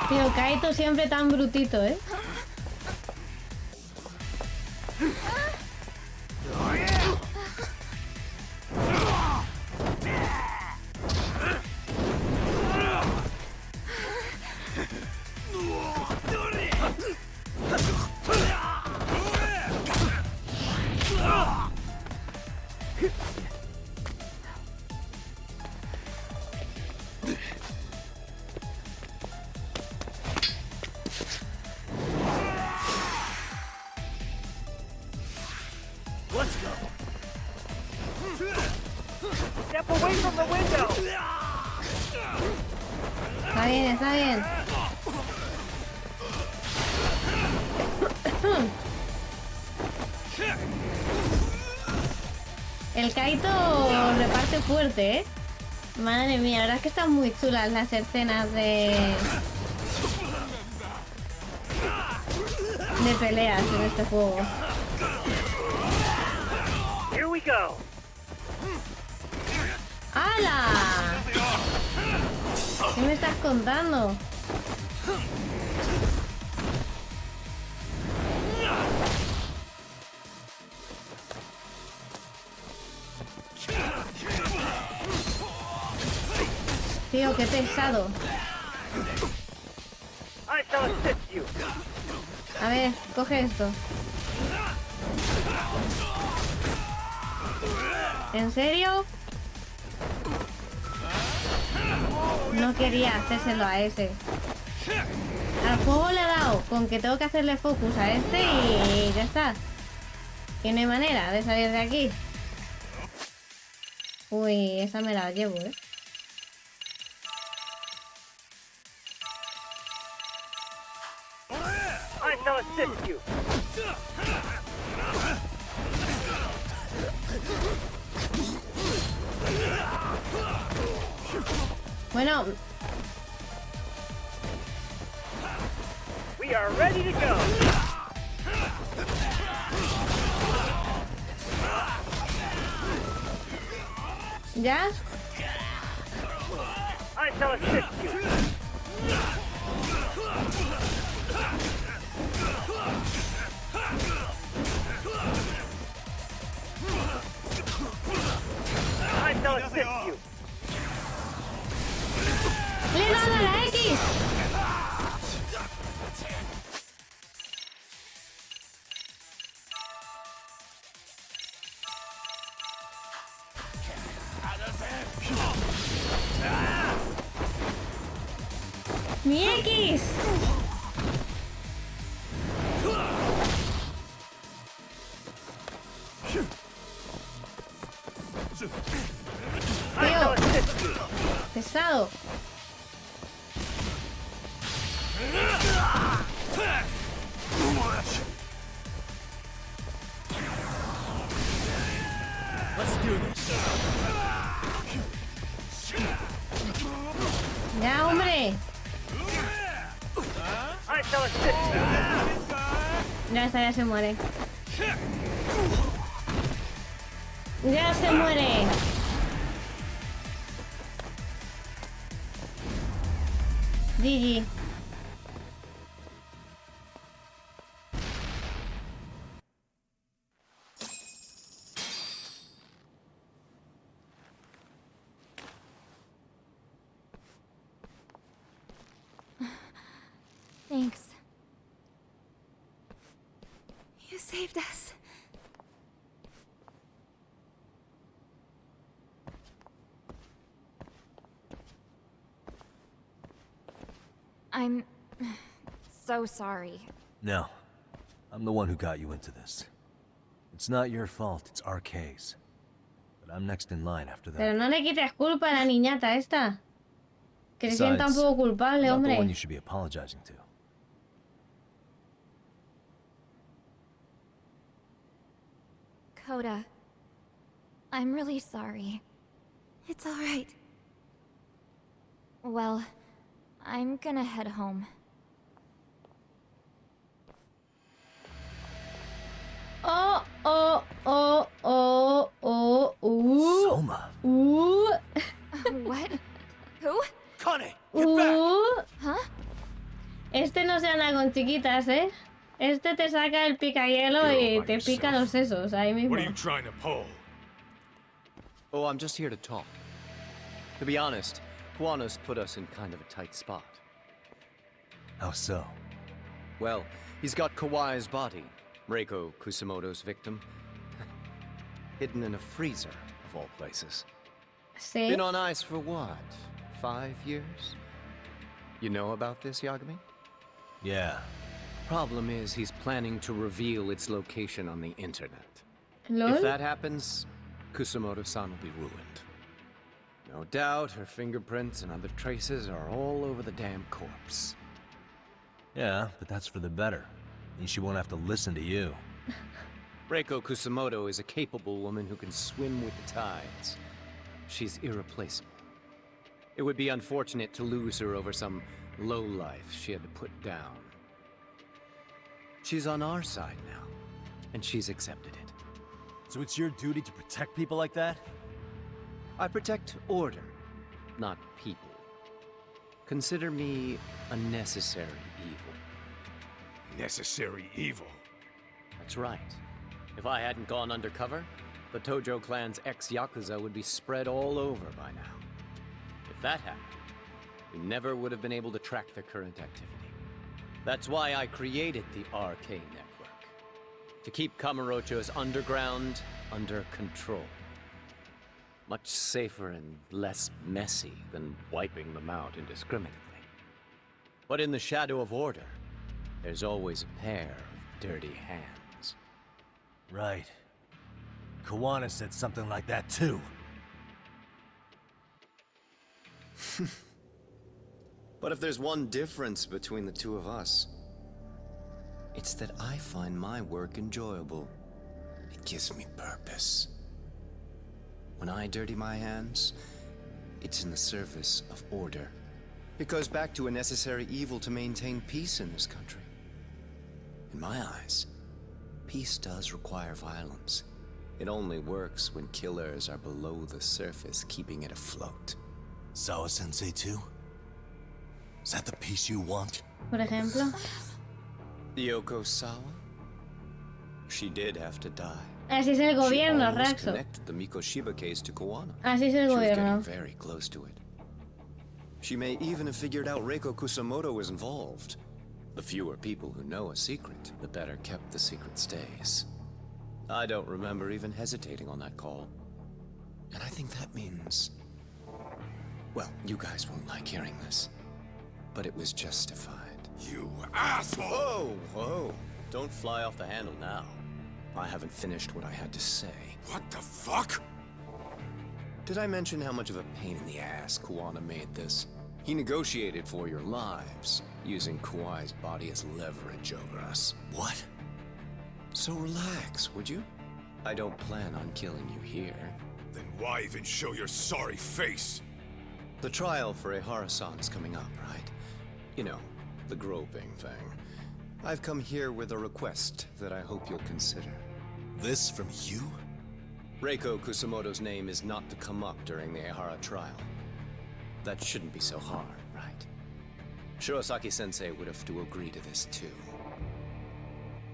Tío, Kaito siempre tan brutito, ¿eh?
Let's go.
Step away from the window.
Está bien, está bien. El Kaito reparte fuerte, ¿eh? Madre mía, la verdad es que están muy chulas las escenas de peleas en este juego.
Here we go.
¡Hala! ¿Qué me estás contando? Tío, qué pesado.
I shall assist you.
A ver, coge esto. ¿En serio? No quería hacérselo a ese. Al juego le he dado con que tengo que hacerle focus a este y ya está. Y no hay manera de salir de aquí. Uy, esa me la llevo, ¿eh?
I shall assist you.
Bueno.
We are ready to go.
¿Ya?
I shall assist you. I shall assist you.
¡Le he dado a la X! ¡Mi X! Tío, pesado. Ya, hombre. Ya está, ya se muere. Ya se muere. GG.
Thanks. You saved us. I'm so sorry.
No. I'm the one who got you into this. It's not your fault, it's RK's. But I'm next in line after that.
Pero no le quites culpa a la niñata esta. Que se sienta un
Besides,
poco culpable,
I'm not the one
hombre.
you should be apologizing to.
Coda, I'm really sorry. It's all right. Well, I'm gonna head home.
Oh, oh, oh, oh, oh,
Soma.
What? Who?
Connie,
Huh?
Este no se anda con chiquitas, ¿eh? Este te saca el picahielo y te pica los sesos ahí mismo.
What are you trying to pull?
Oh, I'm just here to talk. To be honest, Kuwano's put us in kind of a tight spot.
How so?
Well, he's got Kawai's body, Reiko Kusamoto's victim, hidden in a freezer, of all places.
Sí.
Been on ice for what, 5 years? You know about this, Yagami?
Yeah.
Problem is, he's planning to reveal its location on the internet.
Lol.
If that happens, Kusamoto-san will be ruined. No doubt her fingerprints and other traces are all over the damn corpse.
Yeah, but that's for the better. Means she won't have to listen to you.
Reiko Kusamoto is a capable woman who can swim with the tides. She's irreplaceable. It would be unfortunate to lose her over some lowlife she had to put down. She's on our side now, and she's accepted it.
So it's your duty to protect people like that?
I protect order, not people. Consider me a necessary evil.
Necessary evil?
That's right. If I hadn't gone undercover, the Tojo clan's ex-Yakuza would be spread all over by now. If that happened, we never would have been able to track their current activity. That's why I created the RK Network. To keep Kamurocho's underground under control. Much safer and less messy than wiping them out indiscriminately. But in the shadow of order, there's always a pair of dirty hands.
Right. Kawana said something like that too.
But if there's one difference between the two of us, it's that I find my work enjoyable. It gives me purpose. When I dirty my hands, it's in the service of order. It goes back to a necessary evil to maintain peace in this country. In my eyes, peace does require violence. It only works when killers are below the surface, keeping it afloat.
Sawa-sensei too? Is that the peace you want?
Por ejemplo.
Yoko Sawa? She did have to die.
Así es el gobierno,
She almost
Raxo.
connected the Mikoshiba case to Kawano.
Así es el
She was getting
gobierno.
very close to it. She may even have figured out Reiko Kusamoto was involved. The fewer people who know a secret, the better kept the secret stays. I don't remember even hesitating on that call. And I think that means... Well, you guys won't like hearing this. but it was justified.
You asshole!
Whoa, whoa. Don't fly off the handle now. I haven't finished what I had to say.
What the fuck?
Did I mention how much of a pain in the ass Kuwana made this? He negotiated for your lives, using Kauai's body as leverage over us.
What?
So relax, would you? I don't plan on killing you here.
Then why even show your sorry face?
The trial for Ehara-san is coming up, right? You know, the groping thing. I've come here with a request that I hope you'll consider.
This from you?
Reiko Kusamoto's name is not to come up during the Ehara trial. That shouldn't be so hard, right? Shirosaki-sensei would have to agree to this too.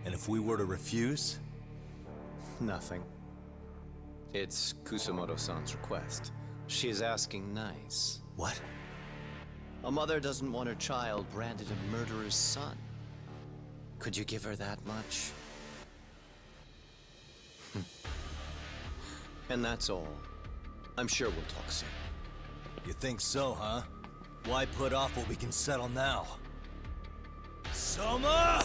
And if we were to refuse?
Nothing. It's Kusamoto-san's request. She is asking nice.
What?
A mother doesn't want her child branded a murderer's son. Could you give her that much? And that's all. I'm sure we'll talk soon.
You think so, huh? Why put off what we can settle now? Soma!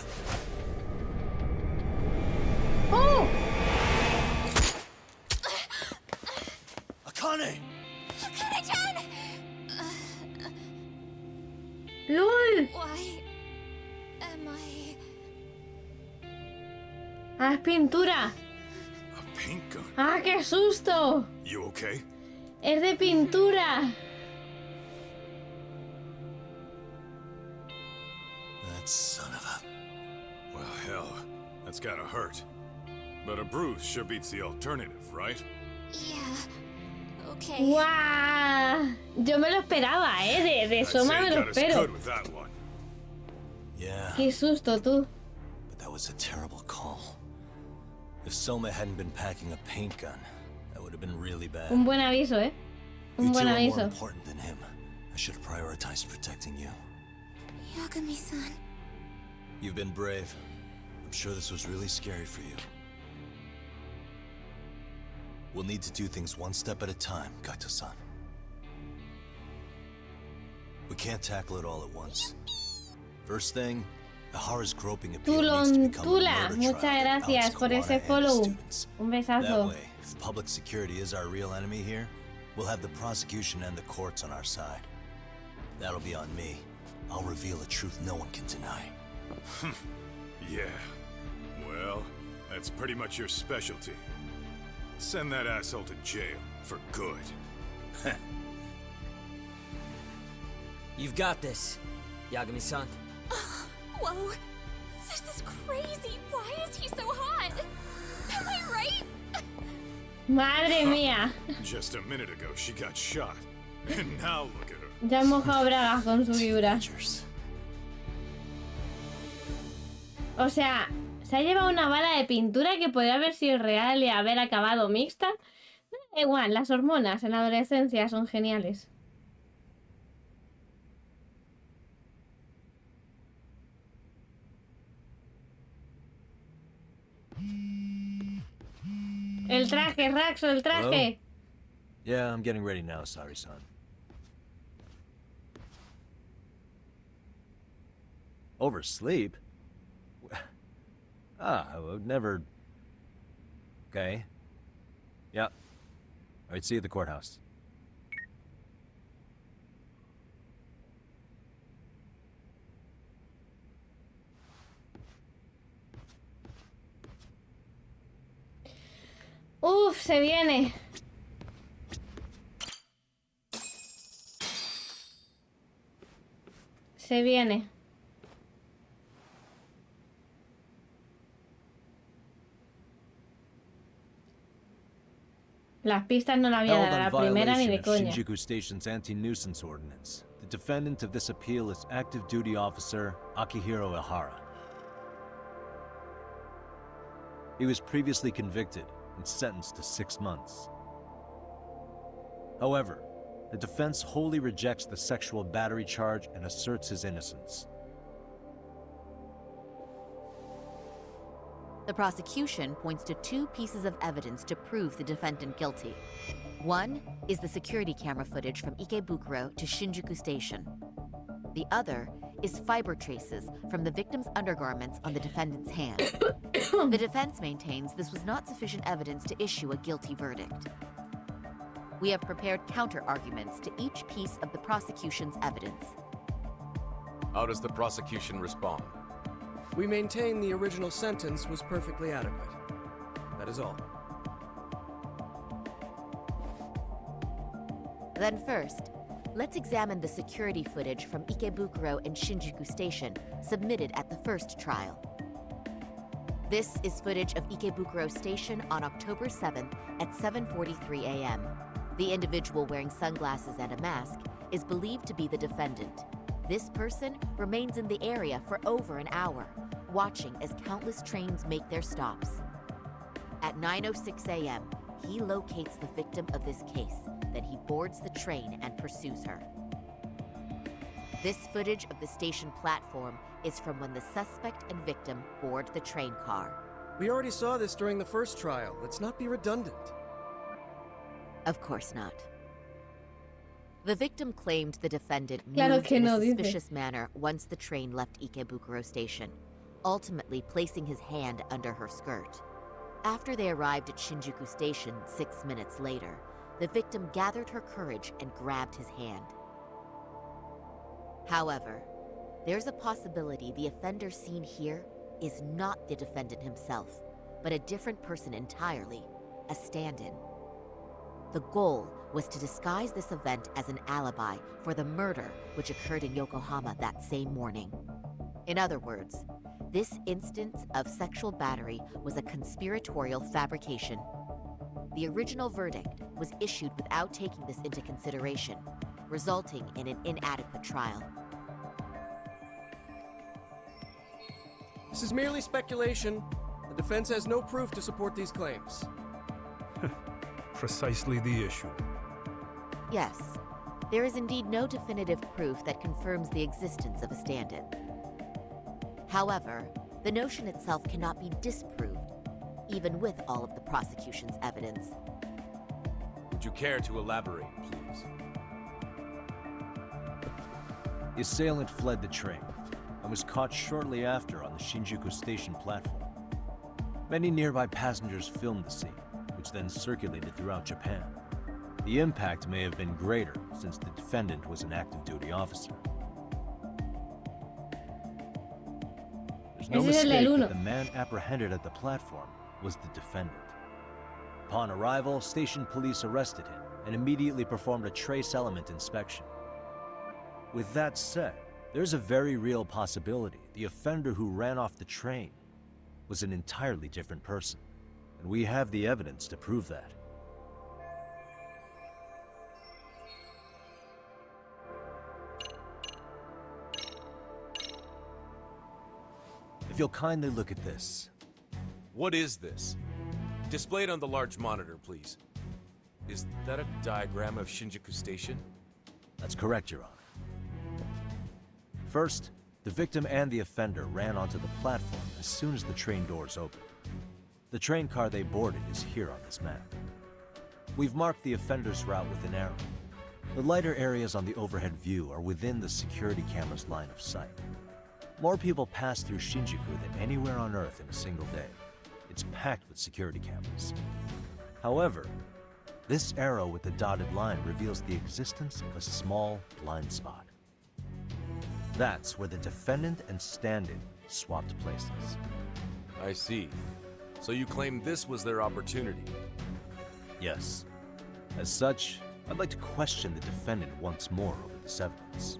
Oh!
Akane!
Akane-chan!
¡Lol!
Why am I...
¡Ah, es pintura!
A paint gun.
¡Ah, qué susto!
You okay?
Es de pintura.
That son of a...
Well, hell, that's gotta hurt. But a bruise sure beats the alternative, right?
Yeah. Okay.
¡Guau! Yo me lo esperaba, de Soma me lo espero.
Yeah.
Qué susto, tú.
But that was a terrible call. If Soma hadn't been packing a paint gun, that would have been really bad.
Un buen aviso, Un buen
You two are more
aviso.
important than him. I should have prioritized protecting you.
Yagami-san.
You've been brave. I'm sure this was really scary for you. We'll need to do things one step at a time, Kaito-san. We can't tackle it all at once. First thing, Ahara's groping appeal needs to become a
Tula,
murder
muchas
trial that
gracias
outs
por
Kawana
ese
and his
follow.
students.
Un
That
besazo.
way, if public security is our real enemy here, we'll have the prosecution and the courts on our side. That'll be on me. I'll reveal a truth no one can deny.
Yeah. Well, that's pretty much your specialty. Send that asshole to jail for good.
You've got this, Yagami-san.
Whoa. This is crazy. Why is he so hot? Am I right?
Madre mía.
Just a minute ago, she got shot. And now look at her.
Ya han mojado bragas con su vibra. O sea, se ha llevado una bala de pintura que podría haber sido real y haber acabado mixta. Da igual, las hormonas en la adolescencia son geniales. El traje, Raxo, el traje.
Hello? Yeah, I'm getting ready now, Sari-san. Oversleep? I would never... Okay. Yep. Alright, see you at the courthouse.
Uf, se viene. Se viene. Las pistas no las voy a
Held
dar a
on
la primera ni de
violation of
coña.
Shinjuku Station's anti-nuisance ordinance. The defendant of this appeal is active duty officer Akihiro Ehara. He was previously convicted and sentenced to 6 months. However, the defense wholly rejects the sexual battery charge and asserts his innocence.
The prosecution points to 2 pieces of evidence to prove the defendant guilty. One is the security camera footage from Ikebukuro to Shinjuku Station. The other is fiber traces from the victim's undergarments on the defendant's hand. The defense maintains this was not sufficient evidence to issue a guilty verdict. We have prepared counter-arguments to each piece of the prosecution's evidence.
How does the prosecution respond?
We maintain the original sentence was perfectly adequate. That is all.
Then first, let's examine the security footage from Ikebukuro and Shinjuku Station submitted at the first trial. This is footage of Ikebukuro Station on October 7th at 7:43 a.m. The individual wearing sunglasses and a mask is believed to be the defendant. This person remains in the area for over an hour, watching as countless trains make their stops. At 9:06 a.m., he locates the victim of this case. Then he boards the train and pursues her. This footage of the station platform is from when the suspect and victim board the train car.
We already saw this during the first trial. Let's not be redundant.
Of course not. The victim claimed the defendant
Claro
moved
que
in
no,
a
dice.
suspicious manner once the train left Ikebukuro Station, ultimately placing his hand under her skirt. After they arrived at Shinjuku Station 6 minutes later, the victim gathered her courage and grabbed his hand. However, there's a possibility the offender seen here is not the defendant himself, but a different person entirely, a stand-in. The goal was to disguise this event as an alibi for the murder which occurred in Yokohama that same morning. In other words, this instance of sexual battery was a conspiratorial fabrication. The original verdict was issued without taking this into consideration, resulting in an inadequate trial.
This is merely speculation. The defense has no proof to support these claims.
Precisely the issue.
Yes, there is indeed no definitive proof that confirms the existence of a stand-in. However, the notion itself cannot be disproved, even with all of the prosecution's evidence.
Would you care to elaborate, please?
The assailant fled the train and was caught shortly after on the Shinjuku Station platform. Many nearby passengers filmed the scene, which then circulated throughout Japan. The impact may have been greater since the defendant was an active duty officer. There's no
Ese es el del
mistake
uno.
that the man apprehended at the platform was the defendant. Upon arrival, station police arrested him and immediately performed a trace element inspection. With that said, there's a very real possibility the offender who ran off the train was an entirely different person, and we have the evidence to prove that. If you'll kindly look at this.
What is this? Displayed on the large monitor, please. Is that a diagram of Shinjuku Station?
That's correct, Your Honor. First, the victim and the offender ran onto the platform as soon as the train doors opened. The train car they boarded is here on this map. We've marked the offender's route with an arrow. The lighter areas on the overhead view are within the security camera's line of sight. More people pass through Shinjuku than anywhere on Earth in a single day. It's packed with security cameras. However, this arrow with the dotted line reveals the existence of a small blind spot. That's where the defendant and stand-in swapped places.
I see. So you claim this was their opportunity?
Yes. As such, I'd like to question the defendant once more over this evidence.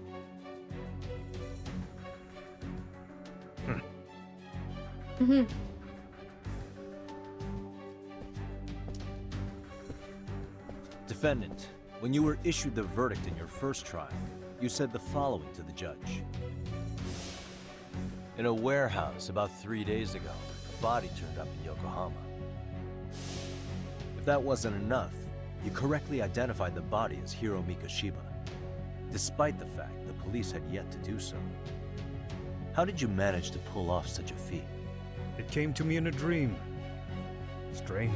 Defendant, when you were issued the verdict in your first trial, you said the following to the judge. In a warehouse about 3 days ago, a body turned up in Yokohama. If that wasn't enough, you correctly identified the body as Hiro Mikoshiba, despite the fact the police had yet to do so. How did you manage to pull off such a feat?
It came to me in a dream. Strange.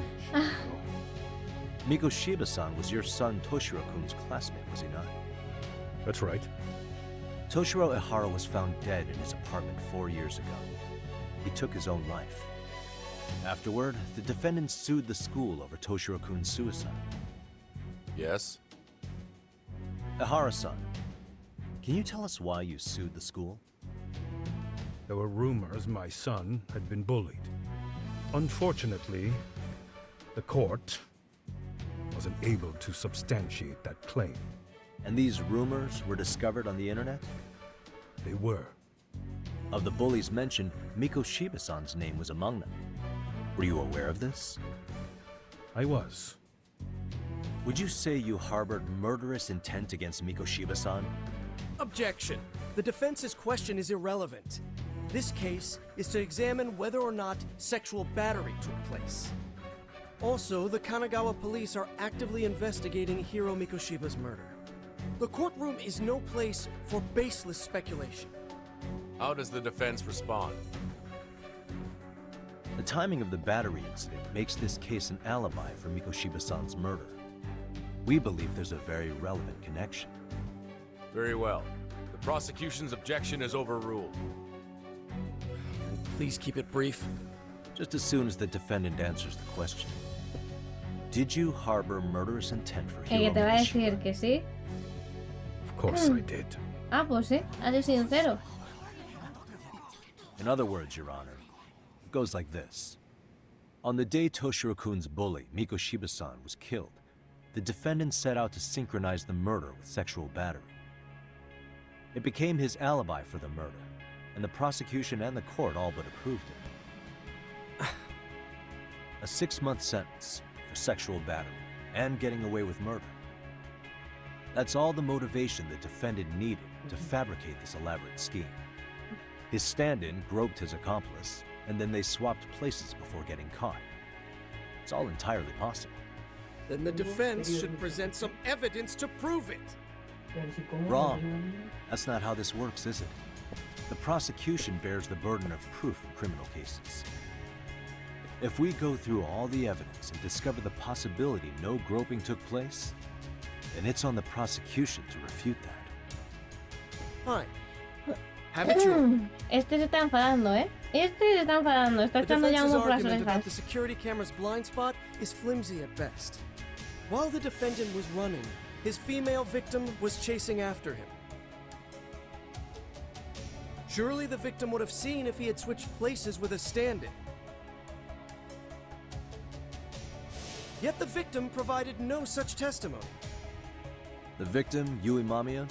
Mikoshiba-san was your son Toshiro-kun's classmate, was he not?
That's right.
Toshiro Ihara was found dead in his apartment 4 years ago. He took his own life. Afterward, the defendants sued the school over Toshiro-kun's suicide.
Yes?
Ihara-san, can you tell us why you sued the school?
There were rumors my son had been bullied. Unfortunately, the court wasn't able to substantiate that claim.
And these rumors were discovered on the internet?
They were.
Of the bullies mentioned, Mikoshiba-san's name was among them. Were you aware of this?
I was.
Would you say you harbored murderous intent against Mikoshiba-san?
Objection. The defense's question is irrelevant. This case is to examine whether or not sexual battery took place. Also, the Kanagawa police are actively investigating Hiro Mikoshiba's murder. The courtroom is no place for baseless speculation.
How does the defense respond?
The timing of the battery incident makes this case an alibi for Mikoshiba-san's murder. We believe there's a very relevant connection.
Very well. The prosecution's objection is overruled.
Please keep it brief.
Just as soon as the defendant answers the question. Did you harbor murderous intent for Hiro
Que te va a
Mikoshiba?
decir que sí.
Of course I did.
Ah, pues sí, ha sido sincero.
In other words, Your Honor, it goes like this. On the day Toshiro-kun's bully, Mikoshiba-san, was killed, the defendant set out to synchronize the murder with sexual battery. It became his alibi for the murder, and the prosecution and the court all but approved it. A 6-month sentence for sexual battery and getting away with murder. That's all the motivation the defendant needed to fabricate this elaborate scheme. His stand-in groped his accomplice, and then they swapped places before getting caught. It's all entirely possible.
Then the defense should present some evidence to prove it.
Wrong. That's not how this works, is it? The prosecution bears the burden of proof in criminal cases. If we go through all the evidence and discover the possibility no groping took place, then it's on the prosecution to refute that.
Fine. Have it your way.
Este se está enfadando, ¿eh? Este se está enfadando. Está
The
echando ya
defense's
humo por las
argument about the
orejas.
security camera's blind spot is flimsy at best. While the defendant was running, his female victim was chasing after him. Surely the victim would have seen if he had switched places with a stand-in. Yet the victim provided no such testimony.
The victim, Yui Mamiya,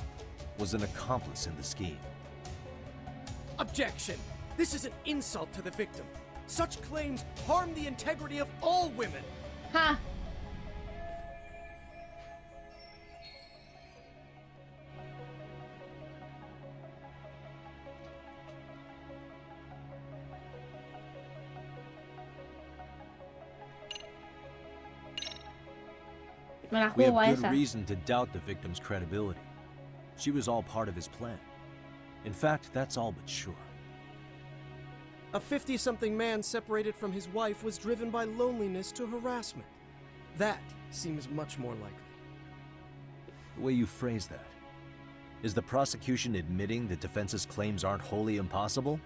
was an accomplice in the scheme.
Objection! This is an insult to the victim. Such claims harm the integrity of all women.
Ha! Me la
We have
juego a
good
esa.
reason to doubt the victim's credibility. She was all part of his plan. In fact, that's all but sure.
A 50-something man separated from his wife was driven by loneliness to harassment. That seems much more likely.
The way you phrase that. Is the prosecution admitting the defense's claims aren't wholly impossible?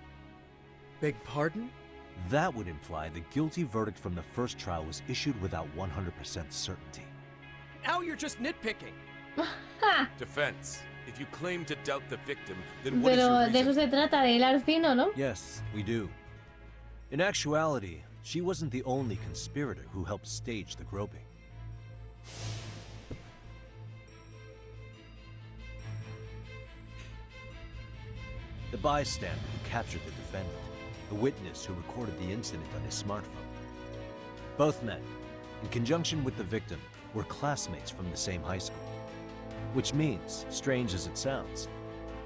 Beg pardon?
That would imply the guilty verdict from the first trial was issued without 100% certainty.
Now you're just nitpicking.
Defense. If you claim to doubt the victim, then what is your
Pero de
reason?
eso se trata, de hilar fino, ¿no?
Yes, we do. In actuality, she wasn't the only conspirator who helped stage the groping. The bystander who captured the defendant, the witness who recorded the incident on his smartphone. Both men, in conjunction with the victim, were classmates from the same high school. Which means, strange as it sounds,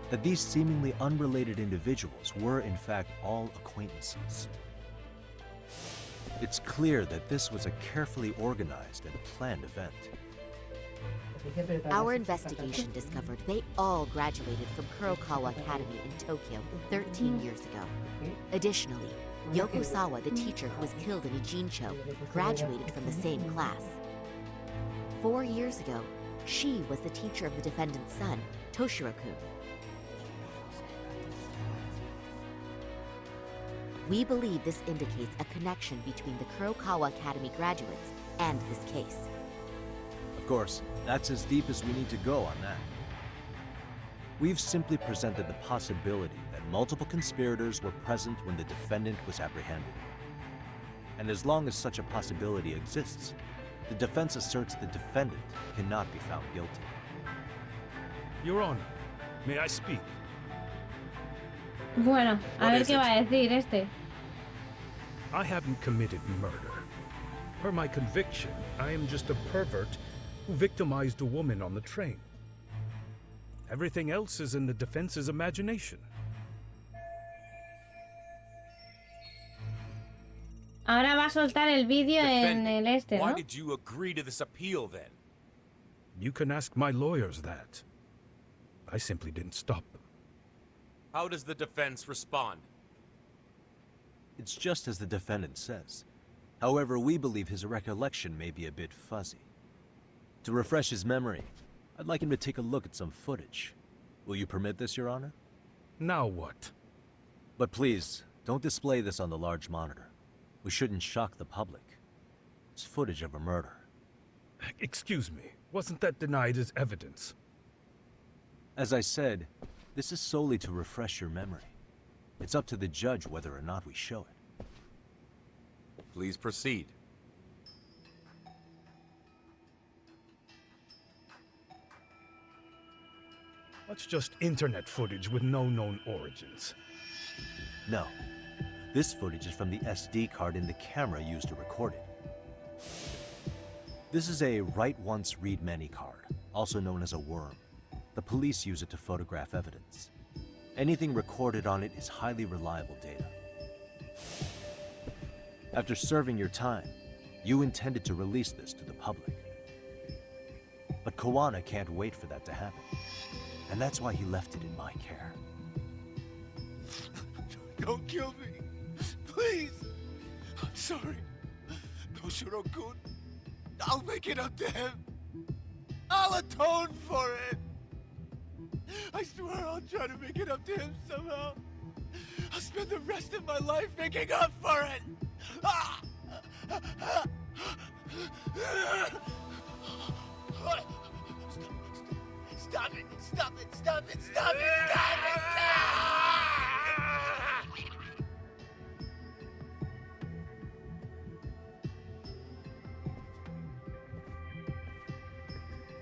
that these seemingly unrelated individuals were in fact all acquaintances. It's clear that this was a carefully organized and planned event.
Our investigation discovered they all graduated from Kurokawa Academy in Tokyo 13 years ago. Additionally, Yoko Sawa, the teacher who was killed in Ijincho, graduated from the same class. 4 years ago, she was the teacher of the defendant's son, Toshiro-kun. We believe this indicates a connection between the Kurokawa Academy graduates and this case.
Of course, that's as deep as we need to go on that. We've simply presented the possibility that multiple conspirators were present when the defendant was apprehended. And as long as such a possibility exists, the defense asserts the defendant cannot be found guilty.
Your Honor, may I speak?
Bueno, a ver qué va a decir este.
I haven't committed murder. Per my conviction, I am just a pervert who victimized a woman on the train. Everything else is in the defense's imagination.
Ahora va a soltar el vídeo en el este, ¿no?
Why did you agree to this appeal then?
You can ask my lawyers that. I simply didn't stop them.
How does the defense respond?
It's just as the defendant says. However, we believe his recollection may be a bit fuzzy. To refresh his memory, I'd like him to take a look at some footage. Will you permit this, Your Honor?
Now what?
But please, don't display this on the large monitor. We shouldn't shock the public. It's footage of a murder.
Excuse me, wasn't that denied as evidence?
As I said, this is solely to refresh your memory. It's up to the judge whether or not we show it.
Please proceed.
That's just internet footage with no known origins.
No. This footage is from the SD card in the camera used to record it. This is a write once, read many card, also known as a worm. The police use it to photograph evidence. Anything recorded on it is highly reliable data. After serving your time, you intended to release this to the public. But Kawana can't wait for that to happen. And that's why he left it in my care.
Don't kill me. Please. I'm sorry. Toshiro-kun. I'll make it up to him. I'll atone for it. I swear I'll try to make it up to him somehow. I'll spend the rest of my life making up for it. Ah! Stop it! Stop it! Stop it! Stop it! Stop it!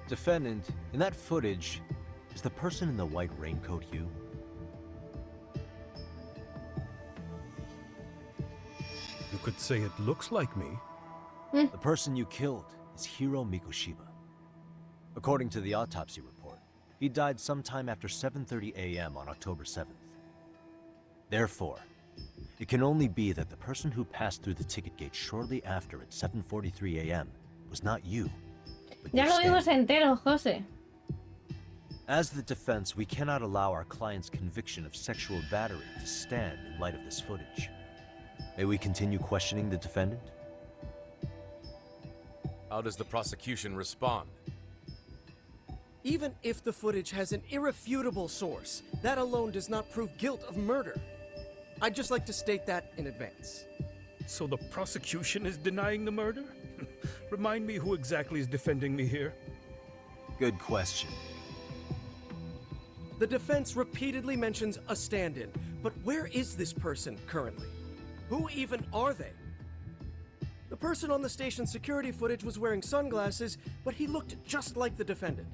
Defendant, in that footage, is the person in the white raincoat you?
You could say it looks like me.
The person you killed is Hiro Mikoshiba. According to the autopsy report, he died sometime after 7:30 a.m. on October 7th. Therefore, it can only be that the person who passed through the ticket gate shortly after at 7:43 a.m. was not you.
Ya lo vimos entero, José.
As the defense, we cannot allow our client's conviction of sexual battery to stand in light of this footage. May we continue questioning the defendant?
How does the prosecution respond?
Even if the footage has an irrefutable source, that alone does not prove guilt of murder. I'd just like to state that in advance.
So the prosecution is denying the murder? Remind me who exactly is defending me here?
Good question.
The defense repeatedly mentions a stand-in, but where is this person currently? Who even are they? The person on the station's security footage was wearing sunglasses, but he looked just like the defendant.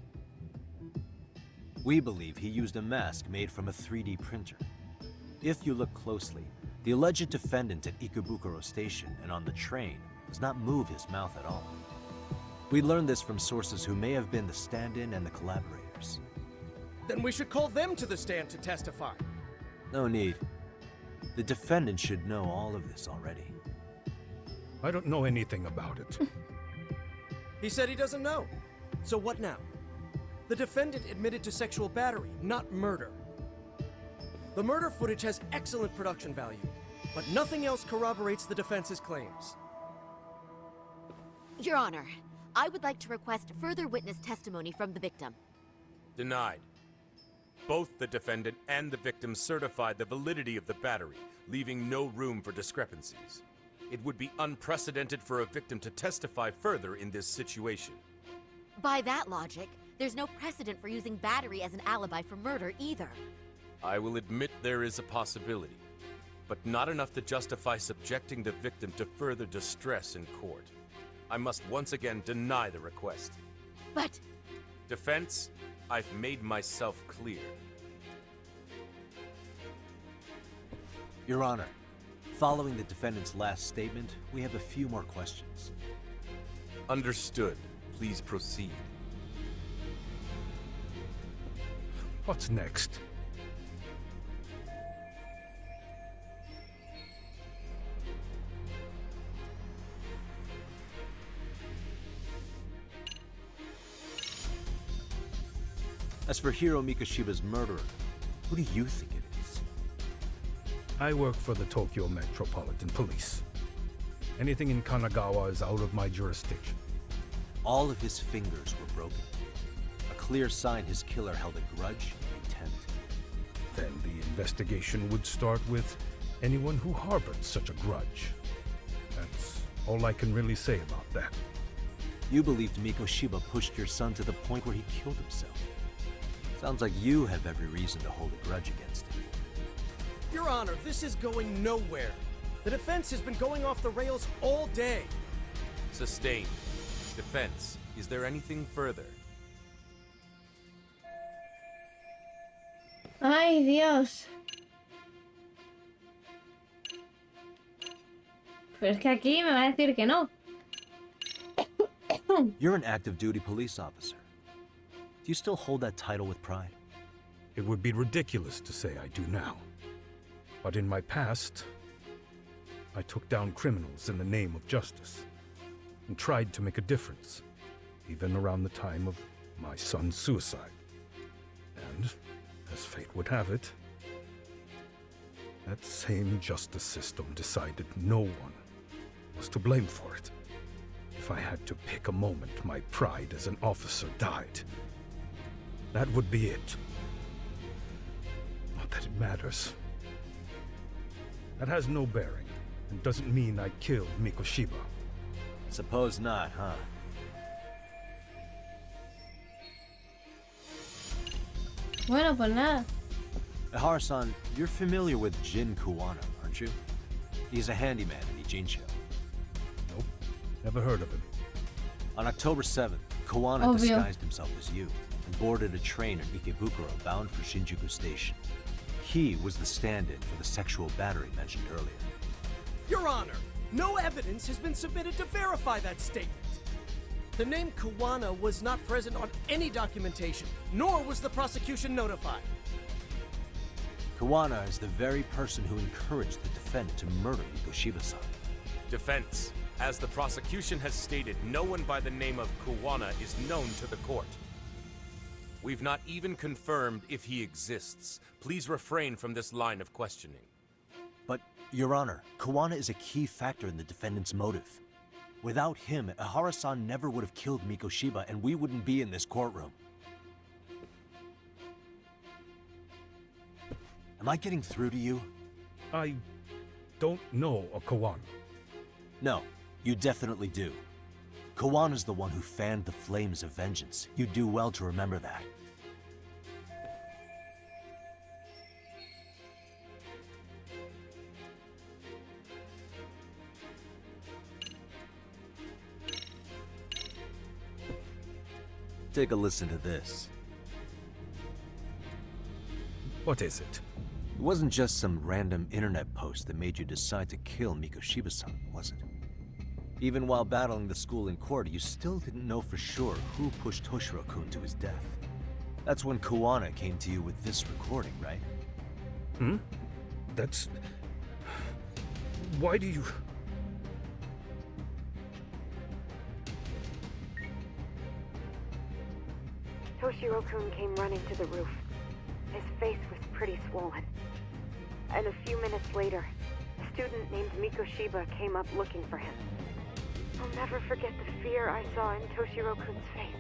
We believe he used a mask made from a 3D printer. If you look closely, the alleged defendant at Ikebukuro Station and on the train does not move his mouth at all. We learned this from sources who may have been the stand-in and the collaborators.
Then we should call them to the stand to testify.
No need. The defendant should know all of this already.
I don't know anything about it.
He said he doesn't know. So what now? The defendant admitted to sexual battery, not murder. The murder footage has excellent production value, but nothing else corroborates the defense's claims.
Your Honor, I would like to request further witness testimony from the victim.
Denied. Both the defendant and the victim certified the validity of the battery, leaving no room for discrepancies. It would be unprecedented for a victim to testify further in this situation.
By that logic, there's no precedent for using battery as an alibi for murder either.
I will admit there is a possibility, but not enough to justify subjecting the victim to further distress in court. I must once again deny the request.
But...
Defense, I've made myself clear.
Your Honor, following the defendant's last statement, we have a few more questions.
Understood. Please proceed.
What's next?
As for Hiro Mikoshiba's murderer, who do you think it is?
I work for the Tokyo Metropolitan Police. Anything in Kanagawa is out of my jurisdiction.
All of his fingers were broken. A clear sign his killer held a grudge and intent.
Then the investigation would start with anyone who harbored such a grudge. That's all I can really say about that.
You believed Mikoshiba pushed your son to the point where he killed himself. Sounds like you have every reason to hold a grudge against him.
Your Honor, this is going nowhere. The defense has been going off the rails all day.
Sustained. Defense, is there anything further?
Ay, Dios. Pero es que aquí me va a decir que no.
You're an active duty police officer. Do you still hold that title with pride?
It would be ridiculous to say I do now. But in my past, I took down criminals in the name of justice and tried to make a difference, even around the time of my son's suicide. And, as fate would have it, that same justice system decided no one was to blame for it. If I had to pick a moment my pride as an officer died, that would be it. Not that it matters. That has no bearing, and doesn't mean I killed Mikoshiba.
Suppose not, huh?
Bueno, pues nada.
Ihara-san, you're familiar with Jin Kuwana, aren't you? He's a handyman in Ijincho.
Nope, never heard of him.
On October 7th, Kuwana
Obvio.
disguised himself as you and boarded a train in Ikebukuro bound for Shinjuku Station. He was the stand-in for the sexual battery mentioned earlier.
Your Honor, no evidence has been submitted to verify that statement. The name Kuwana was not present on any documentation, nor was the prosecution notified.
Kuwana is the very person who encouraged the defendant to murder Mikoshiba-san.
Defense, as the prosecution has stated, no one by the name of Kuwana is known to the court. We've not even confirmed if he exists. Please refrain from this line of questioning.
But, Your Honor, Kuwana is a key factor in the defendant's motive. Without him, Ihara-san never would have killed Mikoshiba, and we wouldn't be in this courtroom. Am I getting through to you?
I don't know a Kuwana.
No, you definitely do. Kawana's the one who fanned the flames of vengeance. You do well to remember that. Take a listen to this.
What is it?
It wasn't just some random internet post that made you decide to kill Mikoshiba-san, was it? Even while battling the school in court, you still didn't know for sure who pushed Toshiro-kun to his death. That's when Kuwana came to you with this recording, right?
Hmm? That's... Why do you...
Toshiro-kun came running to the roof. His face was pretty swollen. And a few minutes later, a student named Mikoshiba came up looking for him. I'll never forget the fear I saw in Toshiro-kun's face.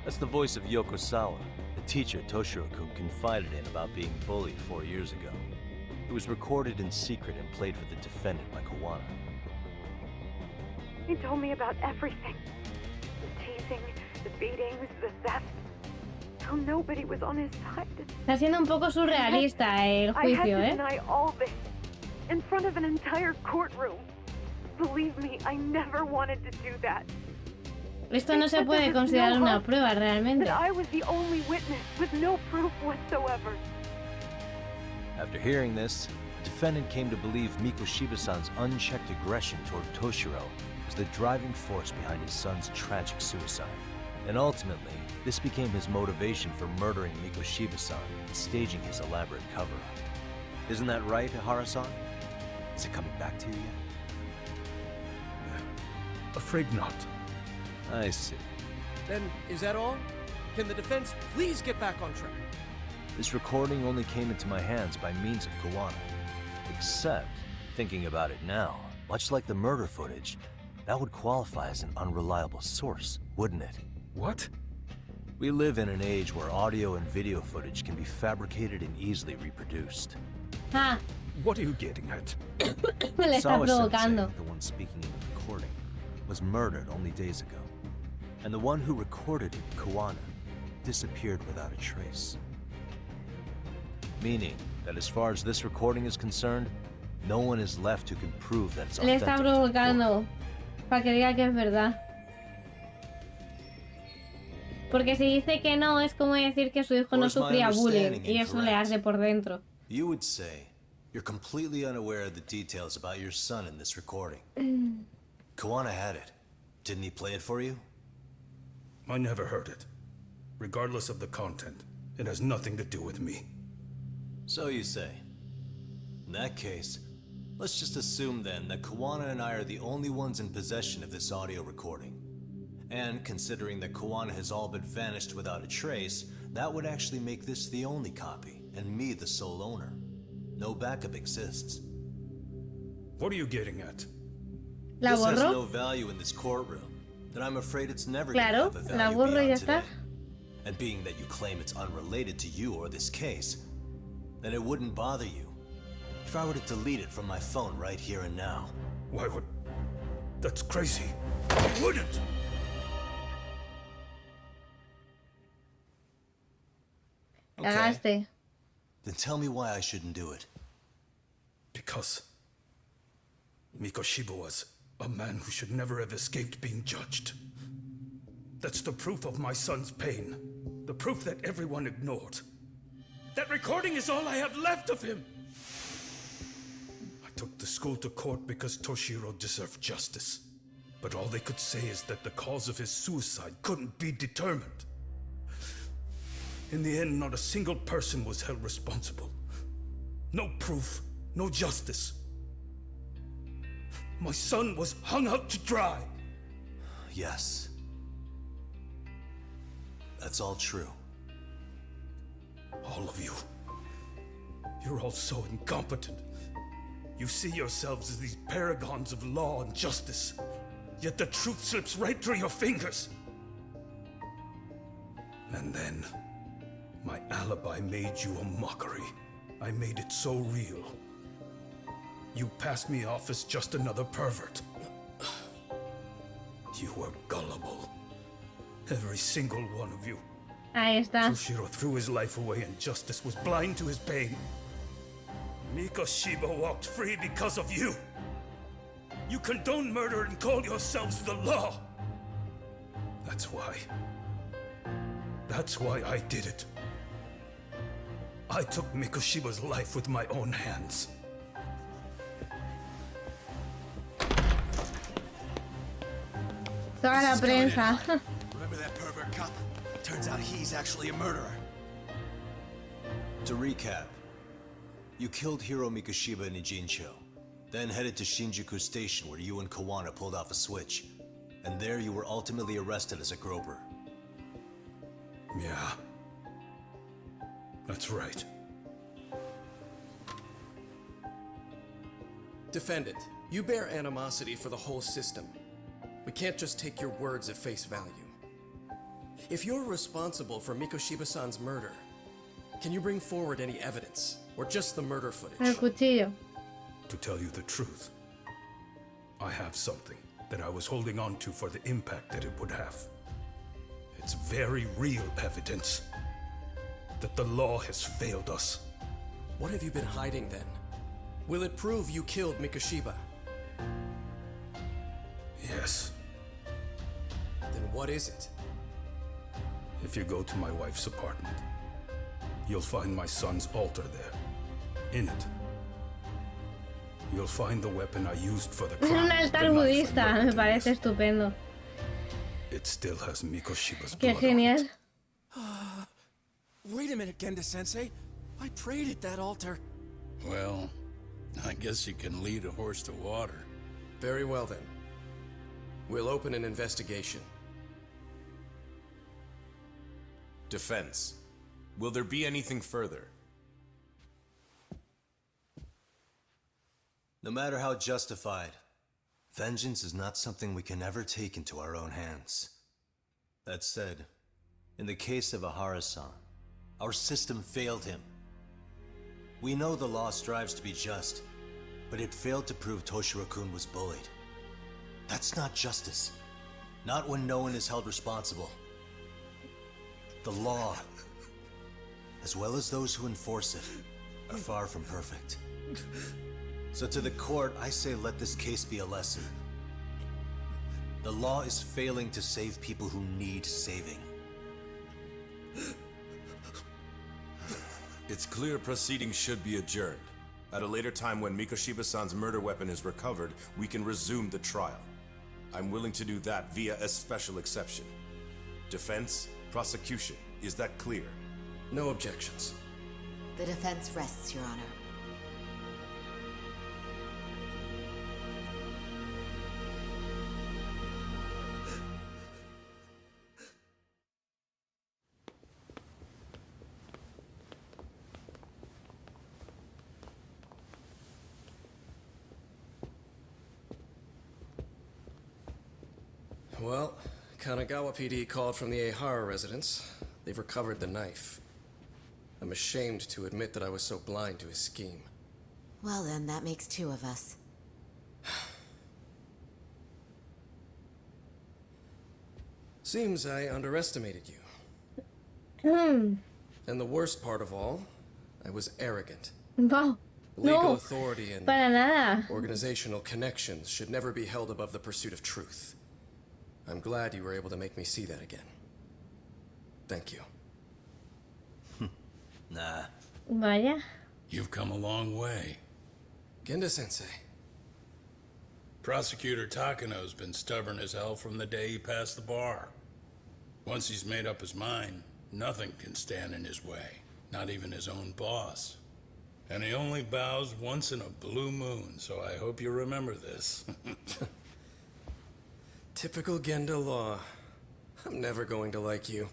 That's the voice of Yokosawa, the teacher Toshiro-kun confided in about being bullied 4 years ago. It was recorded in secret and played for the defendant by Kawana.
He told me about everything. The teasing, the beatings, the theft. How nobody was on his side.
Está siendo un poco surrealista el
I had
juicio,
to
¿eh?
deny all this in front of an entire courtroom. Believe me, I never wanted to do that.
Esto no se puede considerar una prueba realmente.
That I was the only witness with no proof whatsoever.
After hearing this, the defendant came to believe Mikoshiba-san's unchecked aggression toward Toshiro was the driving force behind his son's tragic suicide. And ultimately, this became his motivation for murdering Mikoshiba-san and staging his elaborate cover-up. Isn't that right, Ihara-san? Is it coming back to you yet?
Afraid not.
I see.
Then, is that all? Can the defense please get back on track?
This recording only came into my hands by means of Kawana. Except, thinking about it now, much like the murder footage, that would qualify as an unreliable source, wouldn't it?
What?
We live in an age where audio and video footage can be fabricated and easily reproduced.
Ah.
What are you getting at?
Le está provocando.
Sensei, the one speaking in the recording, was murdered only days ago. And the one who recorded it, Kawana, disappeared without a trace. Meaning that as far as this recording is concerned, no one is left who can prove that it's
Le
authentic.
está provocando para que diga que es verdad. Porque si dice que no, es como decir que su hijo no sufría bullying y eso le arde por dentro.
You would say you're completely unaware of the details about your son in this recording. Kawana had it. Didn't he play it for you?
I never heard it. Regardless of the content, it has nothing to do with me.
So you say. In that case, let's just assume then that Kawana and I are the only ones in possession of this audio recording. And considering that Kawana has all but vanished without a trace, that would actually make this the only copy, and me the sole owner. No backup exists.
What are you getting at?
¿La
This has
borro?
no value in this courtroom, and I'm afraid it's never
Claro,
going to have a
la
value
borro y ya
beyond
está.
today. And being that you claim it's unrelated to you or this case, then it wouldn't bother you if I were to delete it from my phone right here and now.
Why would... That's crazy. I wouldn't!
Cagaste.
Then tell me why I shouldn't do it.
Because Mikoshiba was a man who should never have escaped being judged. That's the proof of my son's pain. The proof that everyone ignored. That recording is all I have left of him! I took the school to court because Toshiro deserved justice. But all they could say is that the cause of his suicide couldn't be determined. In the end, not a single person was held responsible. No proof, no justice. My son was hung out to dry.
Yes. That's all true.
All of you. You're all so incompetent. You see yourselves as these paragons of law and justice. Yet the truth slips right through your fingers. And then, my alibi made you a mockery. I made it so real. You passed me off as just another pervert. You were gullible. Every single one of you.
Ahí está.
Toshiro threw his life away and justice was blind to his pain. Mikoshiba walked free because of you. You condone murder and call yourselves the law. That's why. That's why I did it. I took Mikoshiba's life with my own hands.
Toda la prensa.
Remember that pervert cop? Turns out he's actually a murderer. To recap, you killed Hiro Mikoshiba in Ijincho, then headed to Shinjuku Station where you and Kawana pulled off a switch. And there you were ultimately arrested as a groper.
Yeah. That's right.
Defendant, you bear animosity for the whole system. We can't just take your words at face value. If you're responsible for Mikoshiba-san's murder, can you bring forward any evidence? Or just the murder footage?
El cuchillo.
To tell you the truth, I have something that I was holding on to for the impact that it would have. It's very real evidence that the law has failed us.
What have you been hiding then? Will it prove you killed Mikoshiba?
Yes.
Then what is it?
If you go to my wife's apartment, you'll find my son's altar there. In it, you'll find the weapon I used for the
Es
crime.
un altar budista, me parece estupendo.
It still has Mikoshiba's
Qué
blood
genial.
Wait a minute, Genda-sensei. I prayed at that altar.
Well, I guess you can lead a horse to water.
Very well then. We'll open an investigation.
Defense. Will there be anything further?
No matter how justified, vengeance is not something we can ever take into our own hands. That said, in the case of Ahara-san, our system failed him. We know the law strives to be just, but it failed to prove Toshiro-kun was bullied. That's not justice. Not when no one is held responsible. The law, as well as those who enforce it, are far from perfect. So to the court, I say let this case be a lesson. The law is failing to save people who need saving.
It's clear proceedings should be adjourned. At a later time when Mikoshiba-san's murder weapon is recovered, we can resume the trial. I'm willing to do that via a special exception. Defense, prosecution, is that clear?
No objections.
The defense rests, Your Honor.
Well, Kanagawa PD called from the Ehara residence. They've recovered the knife. I'm ashamed to admit that I was so blind to his scheme.
Well then, that makes two of us.
Seems I underestimated you.
Hmm.
And the worst part of all, I was arrogant.
No.
Legal
No.
authority and
Para nada.
organizational connections should never be held above the pursuit of truth. I'm glad you were able to make me see that again. Thank you.
Nah.
Vaya.
You've come a long way.
Genda-sensei.
Prosecutor Takano's been stubborn as hell from the day he passed the bar. Once he's made up his mind, nothing can stand in his way, not even his own boss. And he only bows once in a blue moon, so I hope you remember this.
Typical Genda law. I'm never going to like you.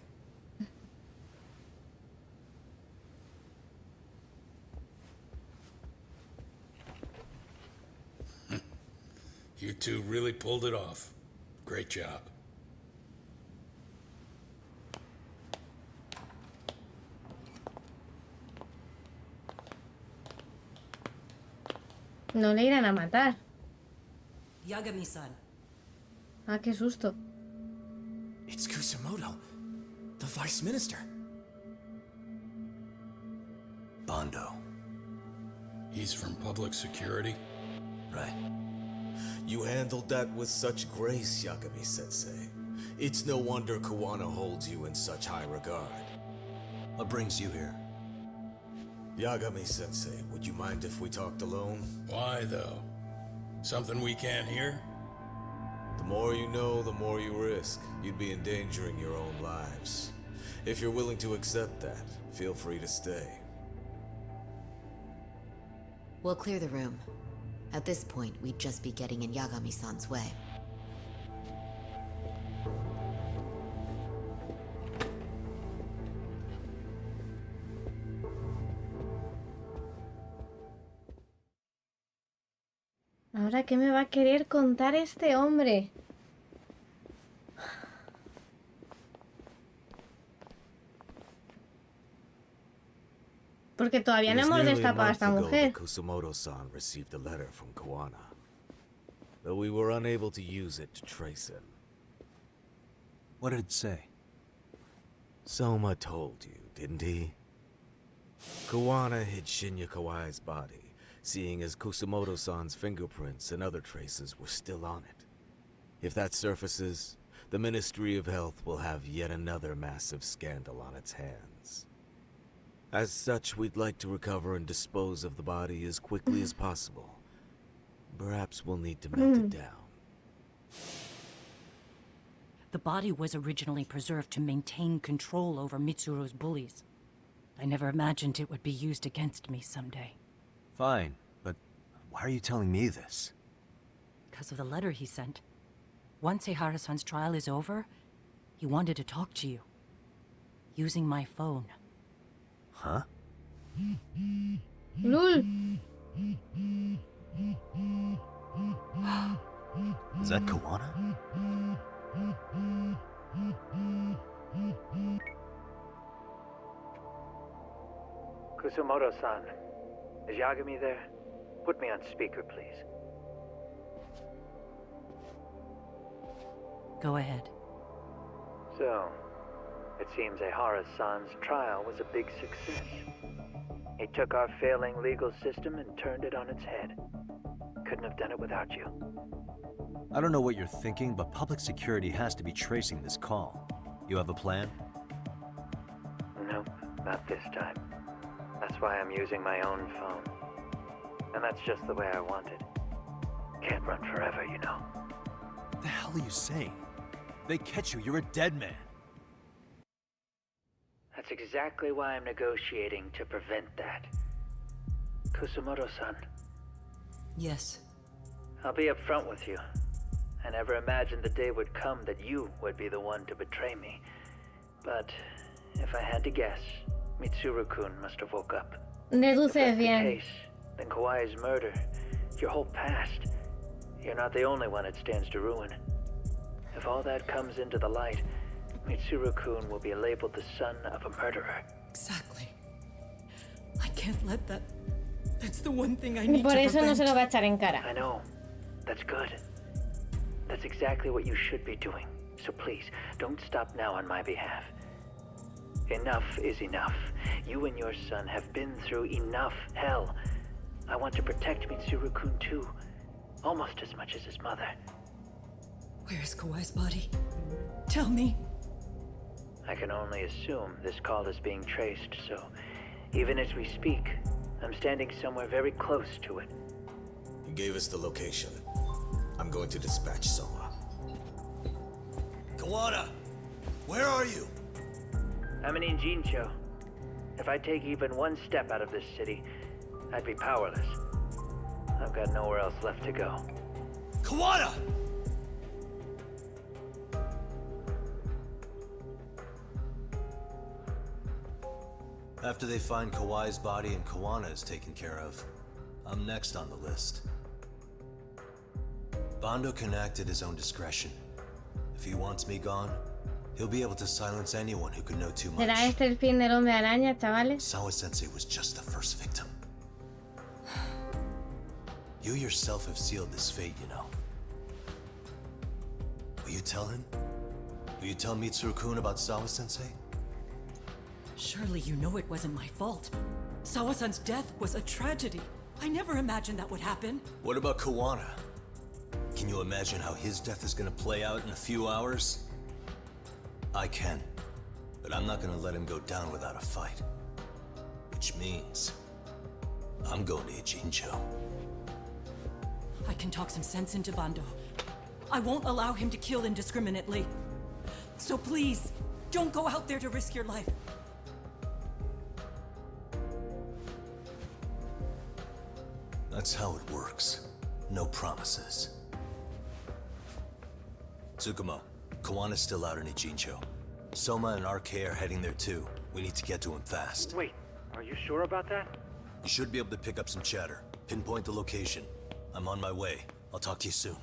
You two really pulled it off. Great job.
No le irán a matar.
Yagami-san.
Ah, qué susto.
It's Kusamoto, the vice minister.
Bondo.
He's from public security?
Right.
You handled that with such grace, Yagami-sensei. It's no wonder Kuwana holds you in such high regard.
What brings you here?
Yagami-sensei, would you mind if we talked alone?
Why, though? Something we can't hear?
The more you know, the more you risk. You'd be endangering your own lives. If you're willing to accept that, feel free to stay.
We'll clear the room. At this point, we'd just be getting in Yagami-san's way.
¿Ahora qué me va a querer contar este hombre? Porque todavía no
It was
hemos
nearly a
destapado a
month
esta
ago
mujer.
that Kusumoto-san received a letter from Kawana, though we were unable to use it to trace him.
What did it say?
Soma told you, didn't he? Kawana hid Shinya Kawai's body, seeing as Kusumoto-san's fingerprints and other traces were still on it. If that surfaces, the Ministry of Health will have yet another massive scandal on its hands. As such, we'd like to recover and dispose of the body as quickly as possible. Perhaps we'll need to melt it down.
The body was originally preserved to maintain control over Mitsuru's bullies. I never imagined it would be used against me someday.
Fine, but why are you telling me this?
Because of the letter he sent. Once Ehara-san's trial is over, he wanted to talk to you. Using my phone.
Huh?
Lul.
Is that Kawana?
Kusumoto-san, is Yagami there? Put me on speaker, please.
Go ahead.
So, it seems Ehara-san's trial was a big success. He took our failing legal system and turned it on its head. Couldn't have done it without you.
I don't know what you're thinking, but public security has to be tracing this call. You have a plan?
Nope, not this time. That's why I'm using my own phone. And that's just the way I want it. Can't run forever, you know.
What the hell are you saying? If they catch you, you're a dead man.
That's exactly why I'm negotiating to prevent that. Kusumoto-san.
Yes.
I'll be upfront with you. I never imagined the day would come that you would be the one to betray me. But if I had to guess, Mitsuru-kun must have woke up. If
Deduces
that's the
bien.
case, then Kawai's murder, your whole past, you're not the only one it stands to ruin. If all that comes into the light, Mitsuru-kun will be labeled the son of a murderer.
Exactly. I can't let that... That's the one thing I
Y
need
por
to
eso no
prevent.
se lo va a echar en cara.
I know. That's good. That's exactly what you should be doing. So please, don't stop now on my behalf. Enough is enough. You and your son have been through enough hell. I want to protect Mitsuru-kun too. Almost as much as his mother.
Where's Kawai's body? Tell me.
I can only assume this call is being traced, so even as we speak, I'm standing somewhere very close to it.
You gave us the location. I'm going to dispatch Soma.
Kawana! Where are you?
I'm in Injincho. If I take even one step out of this city, I'd be powerless. I've got nowhere else left to go.
Kawana! After they find Kawai's body and Kawana is taken care of, I'm next on the list. Bando can act at his own discretion. If he wants me gone, he'll be able to silence anyone who could know too much.
¿Será este el fin del hombre araña, chavales?
Sawa-sensei was just the first victim. You yourself have sealed this fate, you know. Will you tell him? Will you tell Mitsuru-kun about Sawa-sensei?
Surely you know it wasn't my fault. Sawa-san's death was a tragedy. I never imagined that would happen.
What about Kawana? Can you imagine how his death is gonna play out in a few hours? I can, but I'm not gonna let him go down without a fight. Which means, I'm going to Ijincho.
I can talk some sense into Bando. I won't allow him to kill indiscriminately. So please, don't go out there to risk your life.
That's how it works. No promises. Tsukumo, Kawana's still out in Ijincho. Soma and RK are heading there too. We need to get to him fast.
Wait, are you sure about that?
You should be able to pick up some chatter. Pinpoint the location. I'm on my way. I'll talk to you soon.